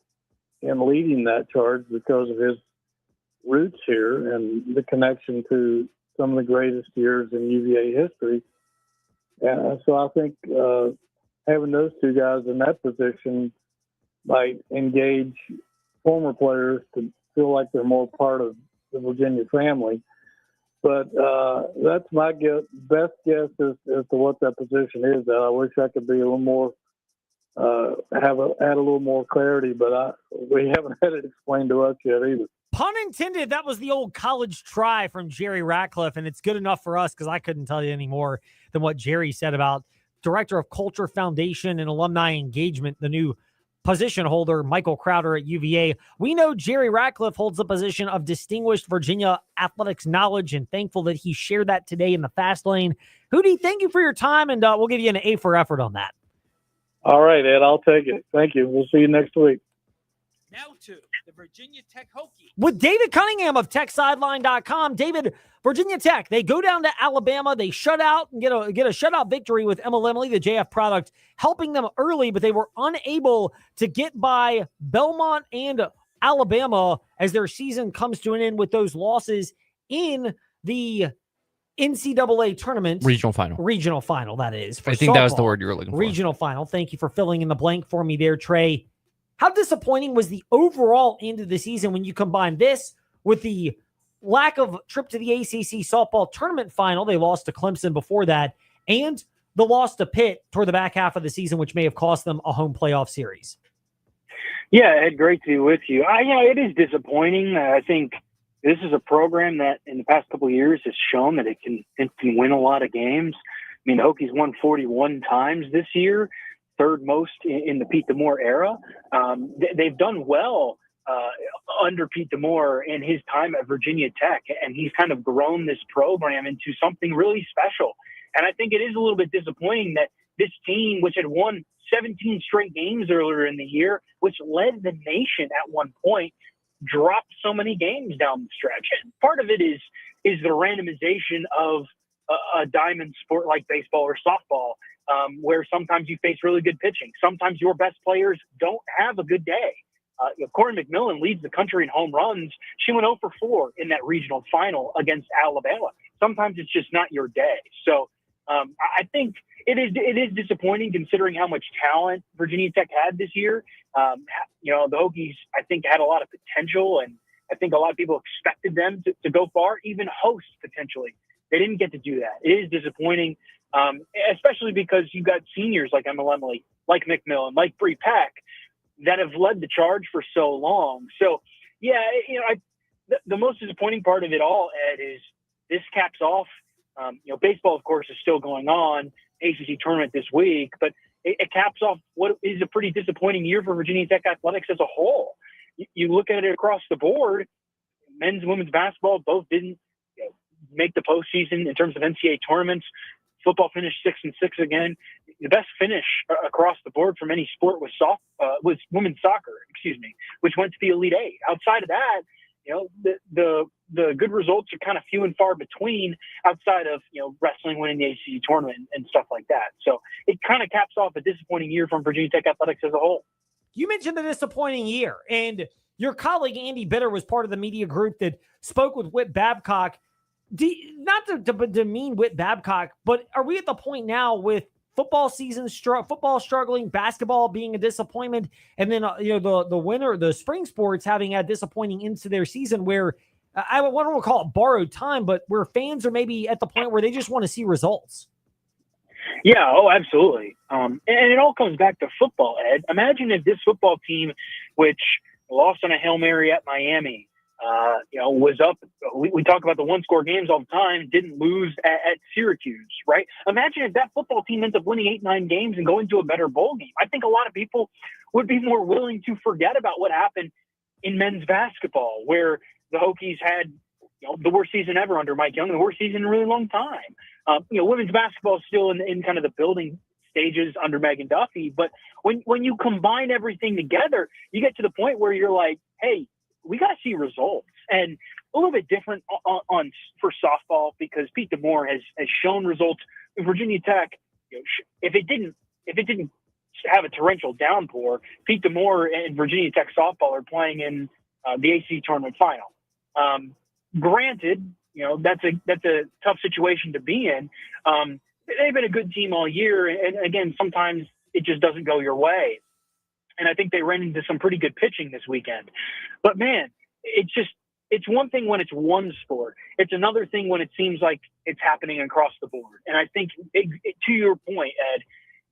in leading that charge because of his roots here and the connection to some of the greatest years in UVA history. And so I think having those two guys in that position might engage former players to feel like they're more part of the Virginia family. But that's my best guess as to what that position is. I wish I could be a little more, add a little more clarity, but we haven't had it explained to us yet either. Pun intended, that was the old college try from Jerry Ratcliffe, and it's good enough for us because I couldn't tell you any more than what Jerry said about Director of Culture Foundation and Alumni Engagement, the new position holder, Michael Crowder at UVA. We know Jerry Ratcliffe holds the position of Distinguished Virginia Athletics Knowledge, and thankful that he shared that today in the Fast Lane. Hootie, thank you for your time, and we'll give you an A for effort on that. All right, Ed, I'll take it. Thank you. We'll see you next week. Now to the Virginia Tech Hokies. With David Cunningham of TechSideline.com. David, Virginia Tech, they go down to Alabama. They shut out and get a shutout victory with Emma Lemley, the JF product, helping them early, but they were unable to get by Belmont and Alabama as their season comes to an end with those losses in the NCAA tournament. Regional final, that is. I think softball. that was the word you were looking for. Regional final. Thank you for filling in the blank for me there, Trey. How disappointing was the overall end of the season when you combine this with the lack of trip to the ACC softball tournament final? They lost to Clemson before that, and the loss to Pitt toward the back half of the season, which may have cost them a home playoff series. Yeah, Ed, great to be with you. Yeah, it is disappointing. I think this is a program that in the past couple of years has shown that it can win a lot of games. I mean, the Hokies won 41 times this year, third most in the Pete DeMoore era. They've done well under Pete DeMoore in his time at Virginia Tech, and he's kind of grown this program into something really special. And I think it is a little bit disappointing that this team, which had won 17 straight games earlier in the year, which led the nation at one point, dropped so many games down the stretch. And part of it is the randomization of a diamond sport like baseball or softball, where sometimes you face really good pitching. Sometimes your best players don't have a good day. Cory McMillan leads the country in home runs. She went 0 for 4 in that regional final against Alabama. Sometimes it's just not your day. So I think it is disappointing considering how much talent Virginia Tech had this year. The Hokies, I think, had a lot of potential, and I think a lot of people expected them to go far, even host potentially. They didn't get to do that. It is disappointing, especially because you've got seniors like Emma Lemley, like McMillan, like Bree Peck, that have led the charge for so long. So, yeah, the most disappointing part of it all, Ed, is this caps off. Baseball, of course, is still going on, ACC tournament this week, but it caps off what is a pretty disappointing year for Virginia Tech athletics as a whole. You look at it across the board, men's and women's basketball both didn't make the postseason in terms of NCAA tournaments. Football finished 6-6 again. The best finish across the board from any sport was women's soccer, which went to the Elite Eight. Outside of that, the good results are kind of few and far between outside of, wrestling winning the ACC tournament and stuff like that. So it kind of caps off a disappointing year from Virginia Tech athletics as a whole. You mentioned the disappointing year, and your colleague Andy Bitter was part of the media group that spoke with Whit Babcock. Not to demean Whit Babcock, but are we at the point now with football season, football struggling, basketball being a disappointment, and then the winter, the spring sports having a disappointing into their season where I don't want to call it borrowed time, but where fans are maybe at the point where they just want to see results. Yeah, oh, absolutely. And it all comes back to football, Ed. Imagine if this football team, which lost on a Hail Mary at Miami, was up. We talk about the one-score games all the time, didn't lose at Syracuse, right? Imagine if that football team ends up winning 8-9 games and going to a better bowl game. I think a lot of people would be more willing to forget about what happened in men's basketball, where the Hokies had the worst season ever under Mike Young, the worst season in a really long time. Women's basketball is still in kind of the building stages under Megan Duffy, but when you combine everything together, you get to the point where you're like, hey, we got to see results. And a little bit different on for softball, because Pete DeMoore has shown results. Virginia Tech, if it didn't have a torrential downpour, Pete DeMoore and Virginia Tech softball are playing in the ACC tournament final. Granted, that's a tough situation to be in. They've been a good team all year, and again, sometimes it just doesn't go your way. And I think they ran into some pretty good pitching this weekend. But man, it's one thing when it's one sport. It's another thing when it seems like it's happening across the board. And I think, to your point, Ed,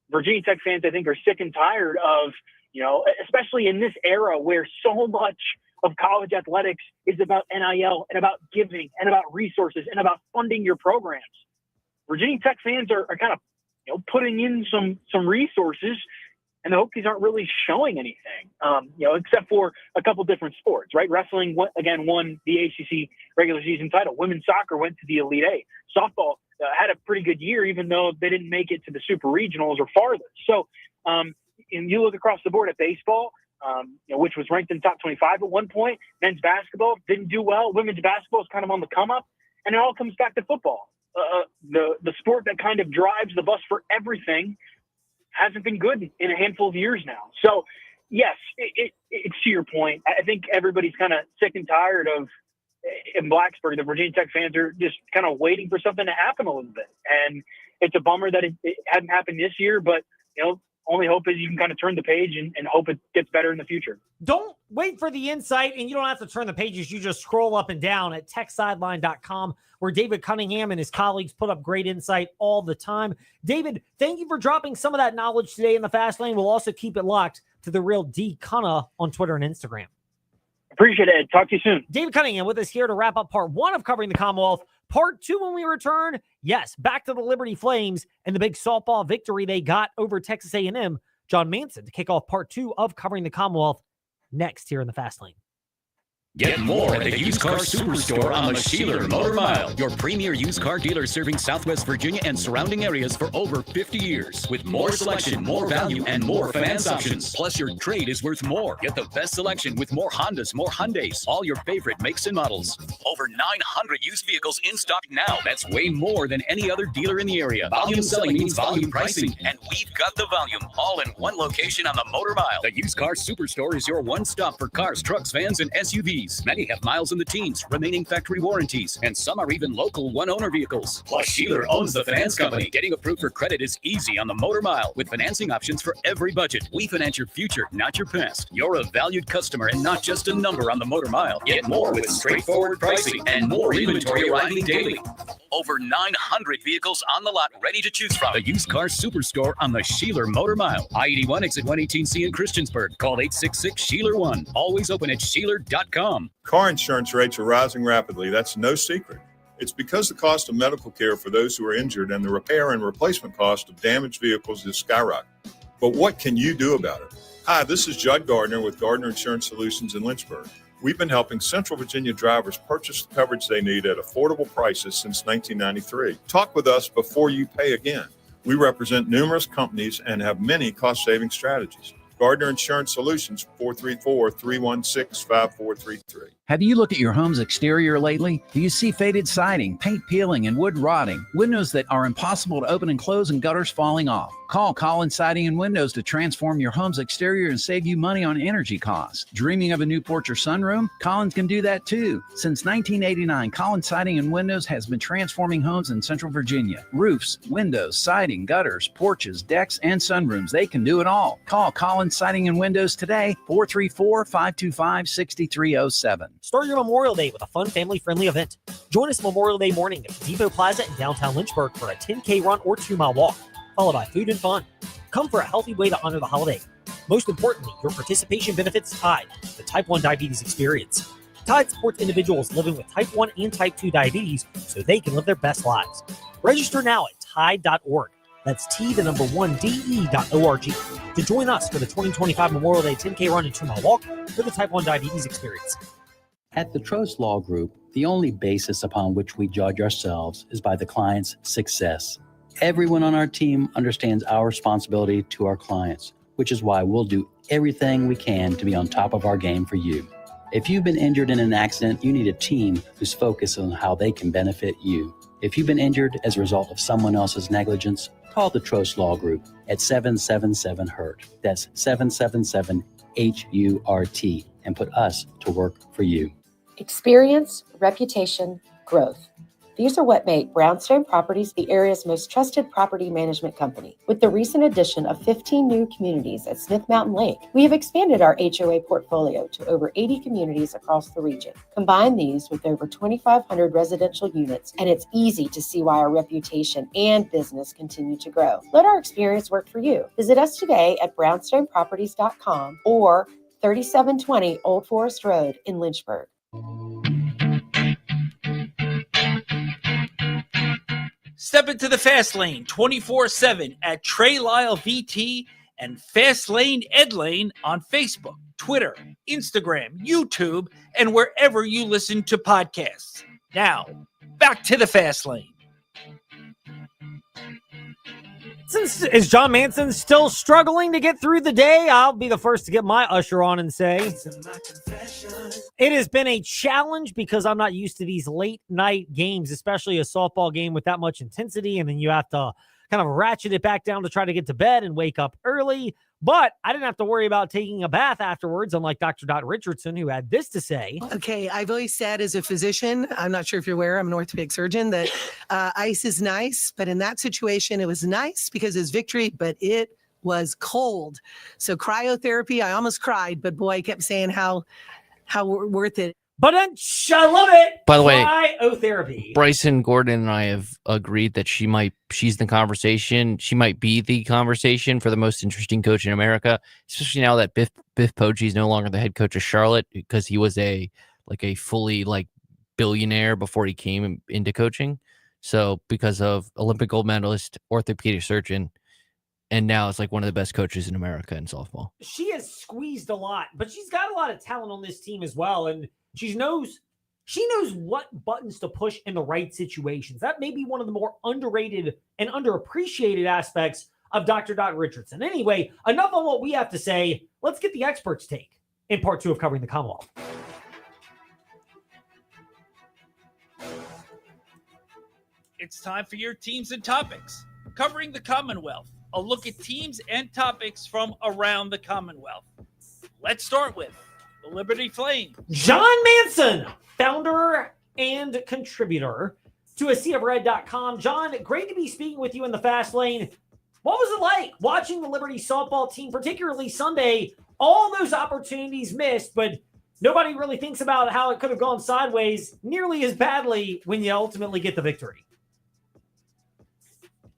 Virginia Tech fans, I think, are sick and tired of, especially in this era where so much of college athletics is about NIL and about giving and about resources and about funding your programs. Virginia Tech fans are kind of, putting in some resources, and the Hokies aren't really showing anything, except for a couple different sports, right? Wrestling, won the ACC regular season title. Women's soccer went to the Elite Eight. Softball had a pretty good year, even though they didn't make it to the Super Regionals or farther. So, and you look across the board at baseball, which was ranked in the top 25 at one point. Men's basketball didn't do well. Women's basketball is kind of on the come up, and it all comes back to football. The sport that kind of drives the bus for everything hasn't been good in a handful of years now. So, yes, it's to your point. I think everybody's kind of sick and tired of, in Blacksburg, the Virginia Tech fans are just kind of waiting for something to happen a little bit. And it's a bummer that it hadn't happened this year, but, only hope is you can kind of turn the page and hope it gets better in the future. Don't wait for the insight, and you don't have to turn the pages. You just scroll up and down at techsideline.com, where David Cunningham and his colleagues put up great insight all the time. David, thank you for dropping some of that knowledge today in the Fast Lane. We'll also keep it locked to the real D Cunna on Twitter and Instagram. Appreciate it, Ed. Talk to you soon. David Cunningham with us here to wrap up part 1 of Covering the Commonwealth. Part 2 when we return, yes, back to the Liberty Flames and the big softball victory they got over Texas A&M. John Manson to kick off part 2 of Covering the Commonwealth next here in the Fast Lane. Get more at the Used Car Superstore on the Sheeler Motor Mile, your premier used car dealer serving Southwest Virginia and surrounding areas for over 50 years. With more selection, more value, and more finance options. Plus, your trade is worth more. Get the best selection with more Hondas, more Hyundais, all your favorite makes and models. Over 900 used vehicles in stock now. That's way more than any other dealer in the area. Volume selling means volume pricing, and we've got the volume all in one location on the Motor Mile. The Used Car Superstore is your one stop for cars, trucks, vans, and SUVs. Many have miles in the teens, remaining factory warranties, and some are even local one-owner vehicles. Plus, Sheeler owns the finance company. Getting approved for credit is easy on the Motor Mile with financing options for every budget. We finance your future, not your past. You're a valued customer and not just a number on the Motor Mile. Get more with straightforward pricing and more inventory arriving daily. Over 900 vehicles on the lot ready to choose from. The Used Car Superstore on the Sheeler Motor Mile. I-81 exit 118C in Christiansburg. Call 866-SHEELER1. Always open at Sheeler.com. Car insurance rates are rising rapidly. That's no secret. It's because the cost of medical care for those who are injured and the repair and replacement cost of damaged vehicles is skyrocketing. But what can you do about it? Hi, this is Judd Gardner with Gardner Insurance Solutions in Lynchburg. We've been helping Central Virginia drivers purchase the coverage they need at affordable prices since 1993. Talk with us before you pay again. We represent numerous companies and have many cost-saving strategies. Gardner Insurance Solutions, 434-316-5433. Have you looked at your home's exterior lately? Do you see faded siding, paint peeling, and wood rotting? Windows that are impossible to open and close and gutters falling off? Call Collins Siding and Windows to transform your home's exterior and save you money on energy costs. Dreaming of a new porch or sunroom? Collins can do that too. Since 1989, Collins Siding and Windows has been transforming homes in Central Virginia. Roofs, windows, siding, gutters, porches, decks, and sunrooms. They can do it all. Call Collins Siding and Windows today, 434-525-6307. Start your Memorial Day with a fun, family-friendly event. Join us Memorial Day morning at Depot Plaza in downtown Lynchburg for a 10K run or 2-mile walk, followed by food and fun. Come for a healthy way to honor the holiday. Most importantly, your participation benefits Tide, the Type 1 diabetes experience. Tide supports individuals living with Type 1 and Type 2 diabetes so they can live their best lives. Register now at Tide.org. That's T1DE.org to join us for the 2025 Memorial Day 10K run and 2-mile walk for the Type 1 diabetes experience. At the Trost Law Group, the only basis upon which we judge ourselves is by the client's success. Everyone on our team understands our responsibility to our clients, which is why we'll do everything we can to be on top of our game for you. If you've been injured in an accident, you need a team who's focused on how they can benefit you. If you've been injured as a result of someone else's negligence, call the Trost Law Group at 777-HURT. That's 777-HURT, and put us to work for you. Experience, reputation, growth. These are what make Brownstone Properties the area's most trusted property management company. With the recent addition of 15 new communities at Smith Mountain Lake, we have expanded our HOA portfolio to over 80 communities across the region. Combine these with over 2,500 residential units, and it's easy to see why our reputation and business continue to grow. Let our experience work for you. Visit us today at brownstoneproperties.com or 3720 Old Forest Road in Lynchburg. Step into the Fast Lane 24/7 at Trey Lyle VT and Fast Lane Ed Lane on Facebook, Twitter, Instagram, YouTube, and wherever you listen to podcasts. Now, back to the Fast Lane. Is John Manson still struggling to get through the day? I'll be the first to get my usher on and say it has been a challenge because I'm not used to these late night games, especially a softball game with that much intensity. And then you have to kind of ratchet it back down to try to get to bed and wake up early. But I didn't have to worry about taking a bath afterwards, unlike Dr. Dot Richardson, who had this to say. Okay, I've always said as a physician, I'm not sure if you're aware, I'm an orthopedic surgeon, that ice is nice. But in that situation, it was nice because it's victory, but it was cold. So cryotherapy, I almost cried, but boy, I kept saying how worth it. But I love it. By the way, cryotherapy. Bryson Gordon and I have agreed that she's the conversation. She might be the conversation for the most interesting coach in America, especially now that Biff Poggi is no longer the head coach of Charlotte because he was a fully billionaire before he came into coaching. So because of Olympic gold medalist, orthopedic surgeon, and now it's one of the best coaches in America in softball. She has squeezed a lot, but she's got a lot of talent on this team as well. And she knows what buttons to push in the right situations. That may be one of the more underrated and underappreciated aspects of Dr. Dot Richardson. Anyway, enough on what we have to say. Let's get the experts' take in part 2 of Covering the Commonwealth. It's time for your teams and topics. Covering the Commonwealth, a look at teams and topics from around the Commonwealth. Let's start with the Liberty Flames. John Manson, founder and contributor to aseaofred.com. John, great to be speaking with you in the Fast Lane. What was it like watching the Liberty softball team, particularly Sunday? All those opportunities missed, but nobody really thinks about how it could have gone sideways nearly as badly when you ultimately get the victory.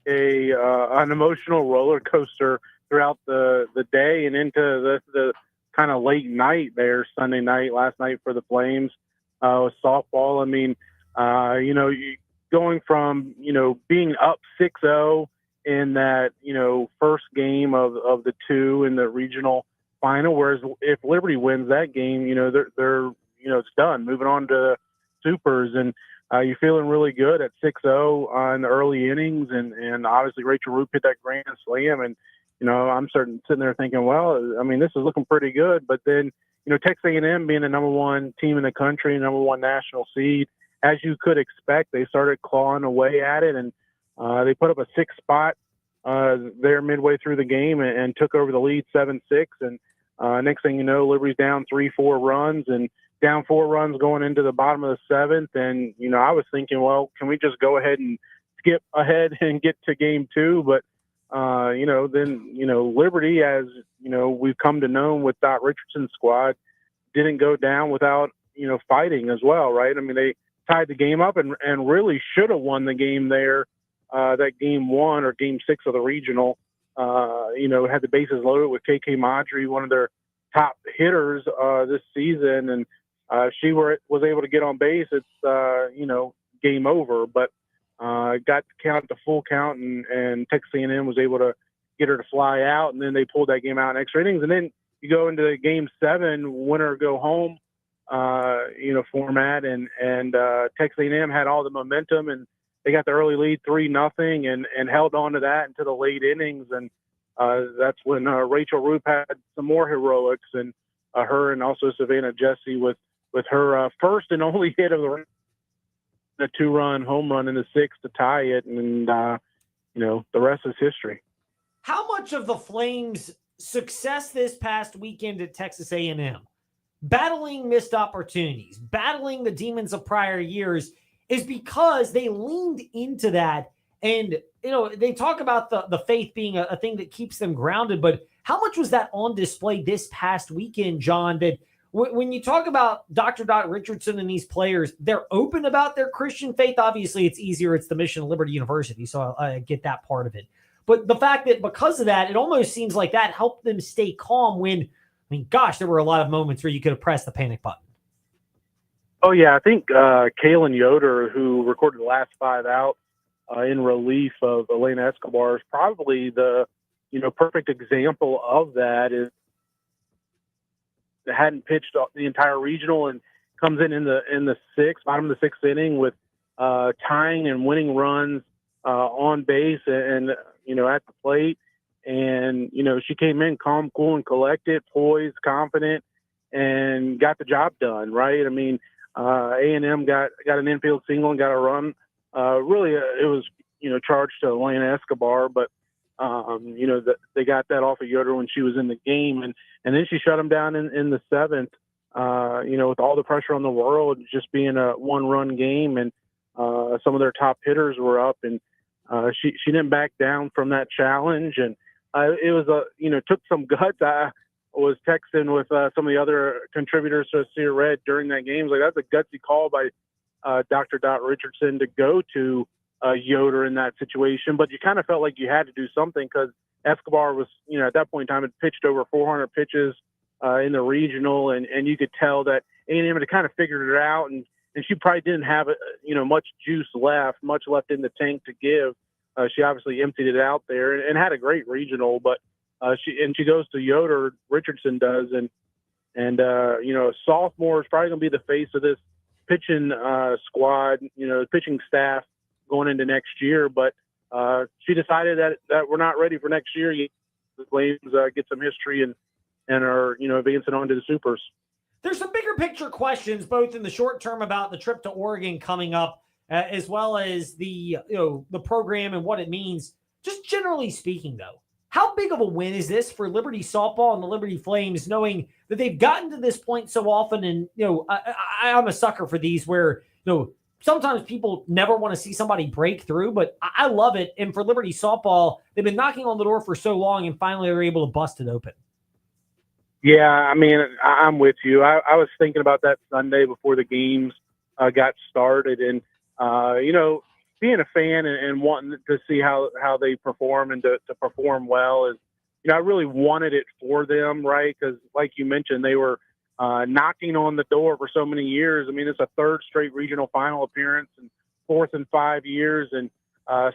An emotional roller coaster throughout the day and into the kind of late night there, Sunday night, last night for the Flames with softball. I mean, going from, being up 6-0 in that, first game of the two in the regional final, whereas if Liberty wins that game, they're it's done, moving on to Supers, and you're feeling really good at 6-0 in the early innings, and obviously Rachel Roop hit that grand slam, and I'm sitting there thinking, well, I mean, this is looking pretty good, but then Texas A&M being the number one team in the country, number one national seed, as you could expect, they started clawing away at it, and they put up a 6 spot there midway through the game and took over the lead 7-6. And next thing you know, Liberty's down 3-4 runs and down 4 runs going into the bottom of the 7th. And, I was thinking, well, can we just go ahead and skip ahead and get to game 2? But, then, Liberty, as, we've come to know with Dot Richardson's squad, didn't go down without, fighting as well, right? I mean, they tied the game up and really should have won the game there, that game 1 or game 6 of the regional. Had the bases loaded with KK Madry, one of their top hitters this season, and she was able to get on base. It's game over, but got the count to full count, and Texas A&M was able to get her to fly out, and then they pulled that game out in extra innings. And then you go into game 7, winner go home, format, and Texas A&M had all the momentum, and they got the early lead 3-0 and held on to that into the late innings. And that's when Rachel Roop had some more heroics, and her and also Savannah Jesse with her first and only hit of the 2-run home run in the 6th to tie it. And, the rest is history. How much of the Flames' success this past weekend at Texas A&M, battling missed opportunities, battling the demons of prior years, is because they leaned into that? And, they talk about the faith being a thing that keeps them grounded, but how much was that on display this past weekend, John, that when you talk about Dr. Dot Richardson and these players, they're open about their Christian faith? Obviously, it's easier. It's the mission of Liberty University, so I get that part of it. But the fact that because of that, it almost seems like that helped them stay calm when, there were a lot of moments where you could have pressed the panic button. Oh, yeah. I think Kaylin Yoder, who recorded the last 5 outs in relief of Elena Escobar, is probably the perfect example of that. Is hadn't pitched the entire regional and comes in the bottom of the 6th inning with tying and winning runs on base and at the plate. And she came in calm, cool, and collected, poised, confident, and got the job done. Right. I mean, A&M got an infield single and got a run. Really, it was charged to Elena Escobar, but they got that off of Yoder when she was in the game, and then she shut them down in the 7th. With all the pressure on the world, just being a 1-run game, and some of their top hitters were up, and she didn't back down from that challenge, and it was took some guts. I was texting with some of the other contributors to See Red during that game. Like, that's a gutsy call by Dr. Dot Richardson to go to Yoder in that situation, but you kind of felt like you had to do something because Escobar was, at that point in time, had pitched over 400 pitches in the regional, and you could tell that A&M had kind of figured it out, and she probably didn't have much juice left, much left in the tank to give. She obviously emptied it out there and had a great regional, but she goes to Yoder, Richardson does, and a sophomore is probably going to be the face of this pitching squad, pitching staff going into next year, but she decided that we're not ready for next year. The Flames get some history and are advancing on to the Supers. There's some bigger picture questions, both in the short term about the trip to Oregon coming up, as well as the program and what it means. Just generally speaking, though, how big of a win is this for Liberty softball and the Liberty Flames, knowing that they've gotten to this point so often? And I'm a sucker for these where sometimes people never want to see somebody break through, but I love it. And for Liberty softball, they've been knocking on the door for so long, and finally they're able to bust it open. Yeah, I mean, I'm with you. I was thinking about that Sunday before the games got started, and being a fan and wanting to see how they perform and to perform well is, I really wanted it for them, right? Because like you mentioned, they were knocking on the door for so many years. I mean, it's a 3rd straight regional final appearance and 4th in 5 years. And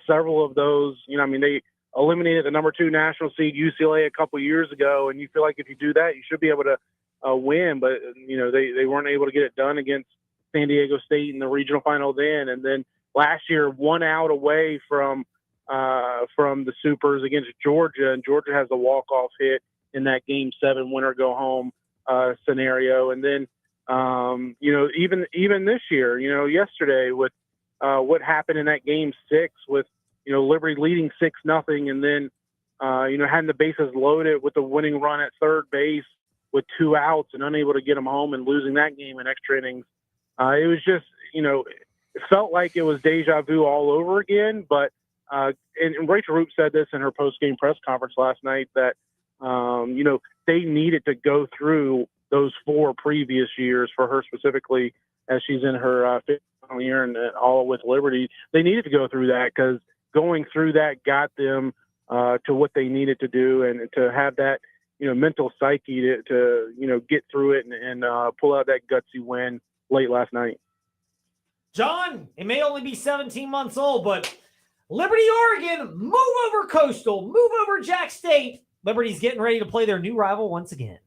several of those, they eliminated the number 2 national seed UCLA a couple years ago. And you feel like if you do that, you should be able to win. But, they weren't able to get it done against San Diego State in the regional final then. And then last year, 1 out away from the Supers against Georgia. And Georgia has the walk-off hit in that game 7 winner go home. scenario. And then, even this year, yesterday with what happened in that game 6 with, Liberty leading 6-0, and then, having the bases loaded with the winning run at third base with 2 outs and unable to get them home and losing that game in extra innings. It was just, it felt like it was deja vu all over again. But and Rachel Roop said this in her post-game press conference last night that, they needed to go through those 4 previous years for her specifically, as she's in her fifth year and all with Liberty. They needed to go through that because going through that got them to what they needed to do, and to have that, mental psyche to get through it and pull out that gutsy win late last night. John, it may only be 17 months old, but Liberty, Oregon, move over Coastal, move over Jack State. Liberty's getting ready to play their new rival once again.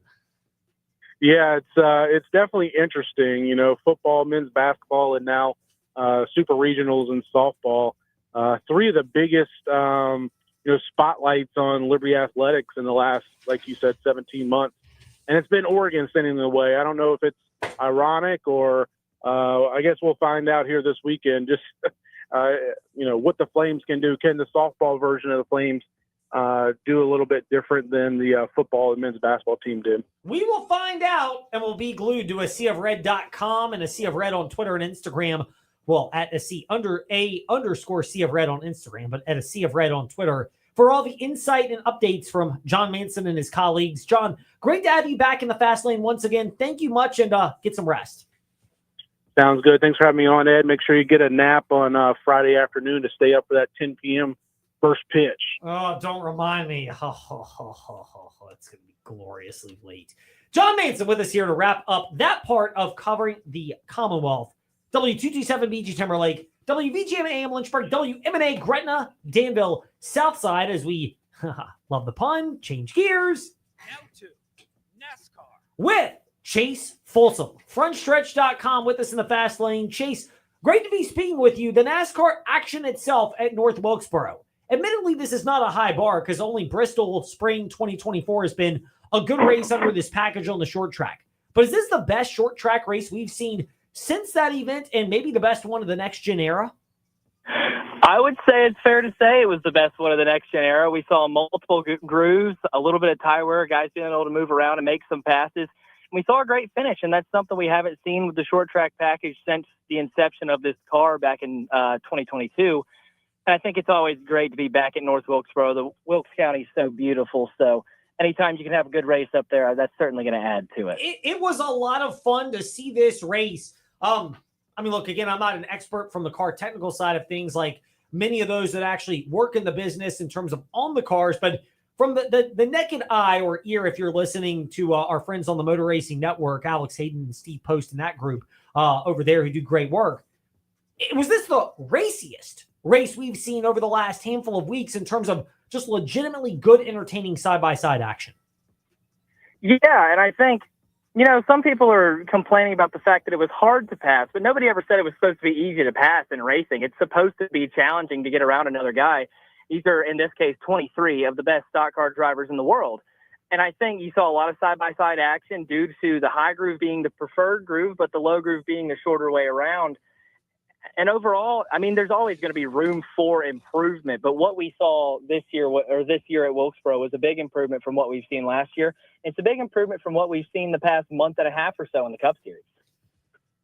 Yeah, it's definitely interesting. Football, men's basketball, and now super regionals and softball. 3 of the biggest spotlights on Liberty athletics in the last, like you said, 17 months, and it's been Oregon sending the way. I don't know if it's ironic or I guess we'll find out here this weekend. Just what the Flames can do. Can the softball version of the Flames do a little bit different than the football and men's basketball team did? We will find out, and we'll be glued to aseaofred.com and a Sea of Red on Twitter and Instagram. Well, at _C of Red on Instagram, but at a Sea of Red on Twitter for all the insight and updates from John Manson and his colleagues. John, great to have you back in the fast lane once again. Thank you much, and get some rest. Sounds good. Thanks for having me on, Ed. Make sure you get a nap on Friday afternoon to stay up for that 10 p.m. first pitch. Oh, don't remind me. It's going to be gloriously late. John Manson with us here to wrap up that part of Covering the Commonwealth. W227BG Timberlake, WVGM AM Lynchburg, WMNA Gretna, Danville, Southside, as we, love the pun, change gears. Now to NASCAR. With Chase Folsom, frontstretch.com with us in the fast lane. Chase, great to be speaking with you. The NASCAR action itself at North Wilkesboro. Admittedly, this is not a high bar because only Bristol Spring 2024 has been a good race under this package on the short track. But is this the best short track race we've seen since that event, and maybe the best one of the next-gen era? I would say it's fair to say it was the best one of the next-gen era. We saw multiple grooves, a little bit of tire wear, guys being able to move around and make some passes. We saw a great finish, and that's something we haven't seen with the short track package since the inception of this car back in 2022. And I think it's always great to be back at North Wilkesboro. The Wilkes County is so beautiful, so anytime you can have a good race up there, that's certainly going to add to it. It was a lot of fun to see this race. Look, again, I'm not an expert from the car technical side of things like many of those that actually work in the business in terms of on the cars, but from the naked eye or ear, if you're listening to our friends on the Motor Racing Network, Alex Hayden and Steve Post in that group over there who do great work, was this the raciest race we've seen over the last handful of weeks in terms of just legitimately good, entertaining side-by-side action? Yeah, and I think, some people are complaining about the fact that it was hard to pass, but nobody ever said it was supposed to be easy to pass in racing. It's supposed to be challenging to get around another guy. These are, in this case, 23 of the best stock car drivers in the world. And I think you saw a lot of side-by-side action due to the high groove being the preferred groove, but the low groove being the shorter way around. And overall, there's always going to be room for improvement. But what we saw this year at Wilkesboro was a big improvement from what we've seen last year. It's a big improvement from what we've seen the past month and a half or so in the Cup Series.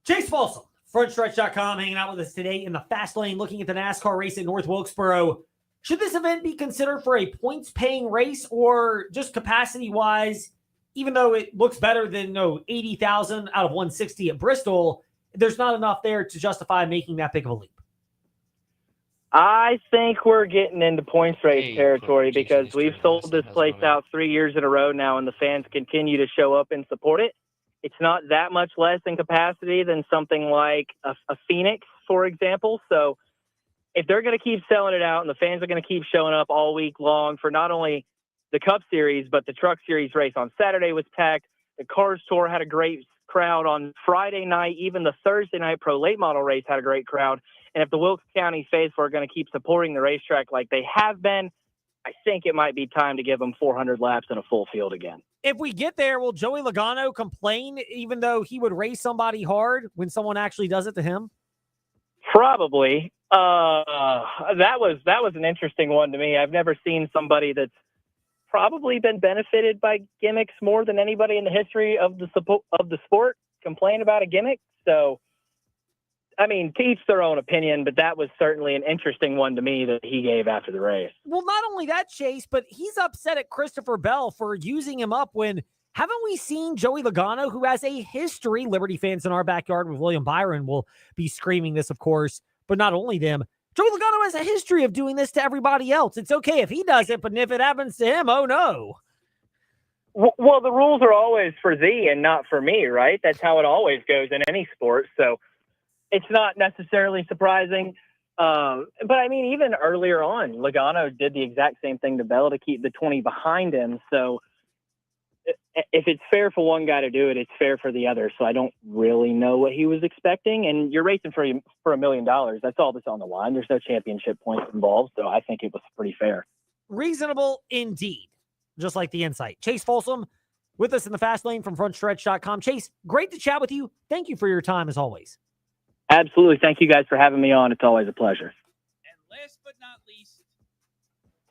Chase Folsom, frontstretch.com, hanging out with us today in the fast lane, looking at the NASCAR race at North Wilkesboro. Should this event be considered for a points-paying race, or just capacity-wise, even though it looks better than 80,000 out of 160 at Bristol, there's not enough there to justify making that big of a leap? I think we're getting into points race territory because we've sold this place out 3 years in a row now, and the fans continue to show up and support it. It's not that much less in capacity than something like a Phoenix, for example. So if they're going to keep selling it out and the fans are going to keep showing up all week long for not only the Cup Series, but the Truck Series race on Saturday was packed. The Cars Tour had a great crowd on Friday night. Even the Thursday night Pro Late Model race had a great crowd. And if the Wilkes County faithful are going to keep supporting the racetrack like they have been, I think it might be time to give them 400 laps in a full field again. If we get there, will Joey Logano complain even though he would race somebody hard when someone actually does it to him? Probably. That was an interesting one to me. I've never seen somebody that's probably been benefited by gimmicks more than anybody in the history of the sport complain about a gimmick. So, I mean, to each their own opinion, but that was certainly an interesting one to me that he gave after the race. Well, not only that, Chase, but he's upset at Christopher Bell for using him up when haven't we seen Joey Logano, who has a history, Liberty fans in our backyard with William Byron will be screaming this, of course, but not only them. Joey Logano has a history of doing this to everybody else. It's okay if he does it, but if it happens to him, oh no. Well, the rules are always for thee and not for me, right? That's how it always goes in any sport. So it's not necessarily surprising. But I mean, even earlier on, Logano did the exact same thing to Bell to keep the 20 behind him. So if it's fair for one guy to do it, it's fair for the other. So I don't really know what he was expecting. And you're racing for $1 million. That's all that's on the line. There's no championship points involved. So I think it was pretty fair. Reasonable indeed. Just like the insight. Chase Folsom with us in the fast lane from frontstretch.com. Chase, great to chat with you. Thank you for your time as always. Absolutely. Thank you guys for having me on. It's always a pleasure. And last but not least,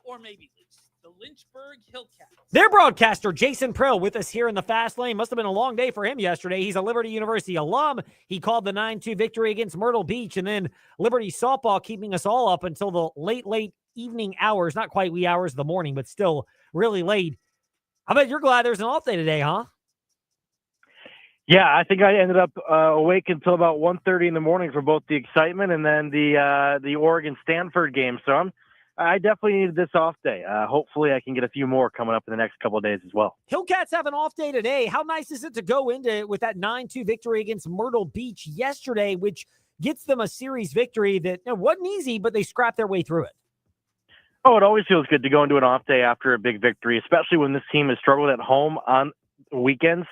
or maybe least, the Lynchburg Hillcats. Their broadcaster, Jason Prill, with us here in the fast lane. Must have been a long day for him yesterday. He's a Liberty University alum. He called the 9-2 victory against Myrtle Beach, and then Liberty softball keeping us all up until the late evening hours. Not quite wee hours of the morning, but still really late. I bet you're glad there's an off day today, huh? Yeah, I think I ended up awake until about 1:30 in the morning for both the excitement and then the Oregon-Stanford game. So I definitely needed this off day. Hopefully I can get a few more coming up in the next couple of days as well. Hillcats have an off day today. How nice is it to go into it with that 9-2 victory against Myrtle Beach yesterday, which gets them a series victory that wasn't easy, but they scrapped their way through it? Oh, it always feels good to go into an off day after a big victory, especially when this team has struggled at home on weekends.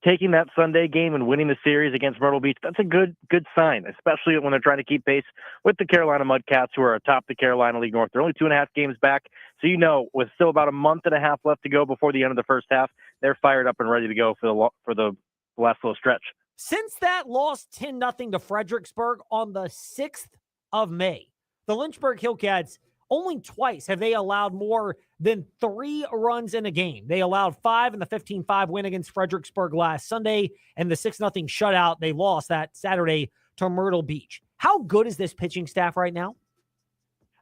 Taking that Sunday game and winning the series against Myrtle Beach, that's a good sign, especially when they're trying to keep pace with the Carolina Mudcats, who are atop the Carolina League North. They're only 2.5 games back. So, with still about a month and a half left to go before the end of the first half, they're fired up and ready to go for the last little stretch. Since that loss 10-0 to Fredericksburg on the 6th of May, the Lynchburg Hillcats, only twice have they allowed more than 3 runs in a game. They allowed 5 in the 15-5 win against Fredericksburg last Sunday, and the 6-0 shutout they lost that Saturday to Myrtle Beach. How good is this pitching staff right now?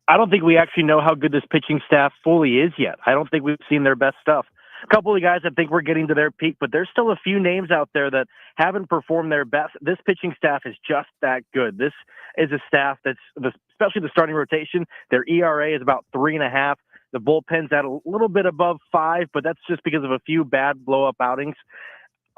I don't think we actually know how good this pitching staff fully is yet. I don't think we've seen their best stuff. A couple of guys I think we're getting to their peak, but there's still a few names out there that haven't performed their best. This pitching staff is just that good. This is a staff that's, especially the starting rotation, their ERA is about 3.5. The bullpen's at a little bit above 5, but that's just because of a few bad blow-up outings.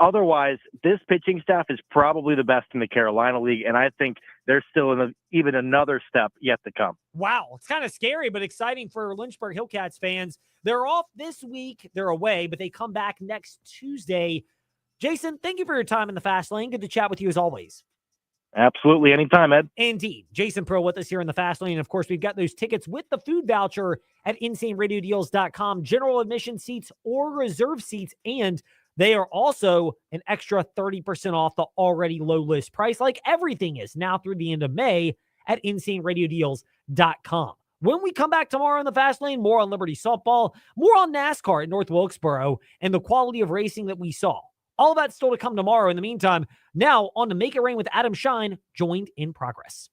Otherwise, this pitching staff is probably the best in the Carolina League, and I think they're still in even another step yet to come. Wow, it's kind of scary, but exciting for Lynchburg Hillcats fans. They're off this week. They're away, but they come back next Tuesday. Jason, thank you for your time in the Fast Lane. Good to chat with you as always. Absolutely. Anytime, Ed. Indeed. Jason Pro with us here in the Fast Lane. And of course, we've got those tickets with the food voucher at InsaneRadioDeals.com. General admission seats or reserve seats, and they are also an extra 30% off the already low list price, like everything is now through the end of May at InsaneRadioDeals.com. When we come back tomorrow in the Fast Lane, more on Liberty softball, more on NASCAR at North Wilkesboro, and the quality of racing that we saw. All that's still to come tomorrow. In the meantime, now on to Make It Rain with Adam Shine, joined in progress.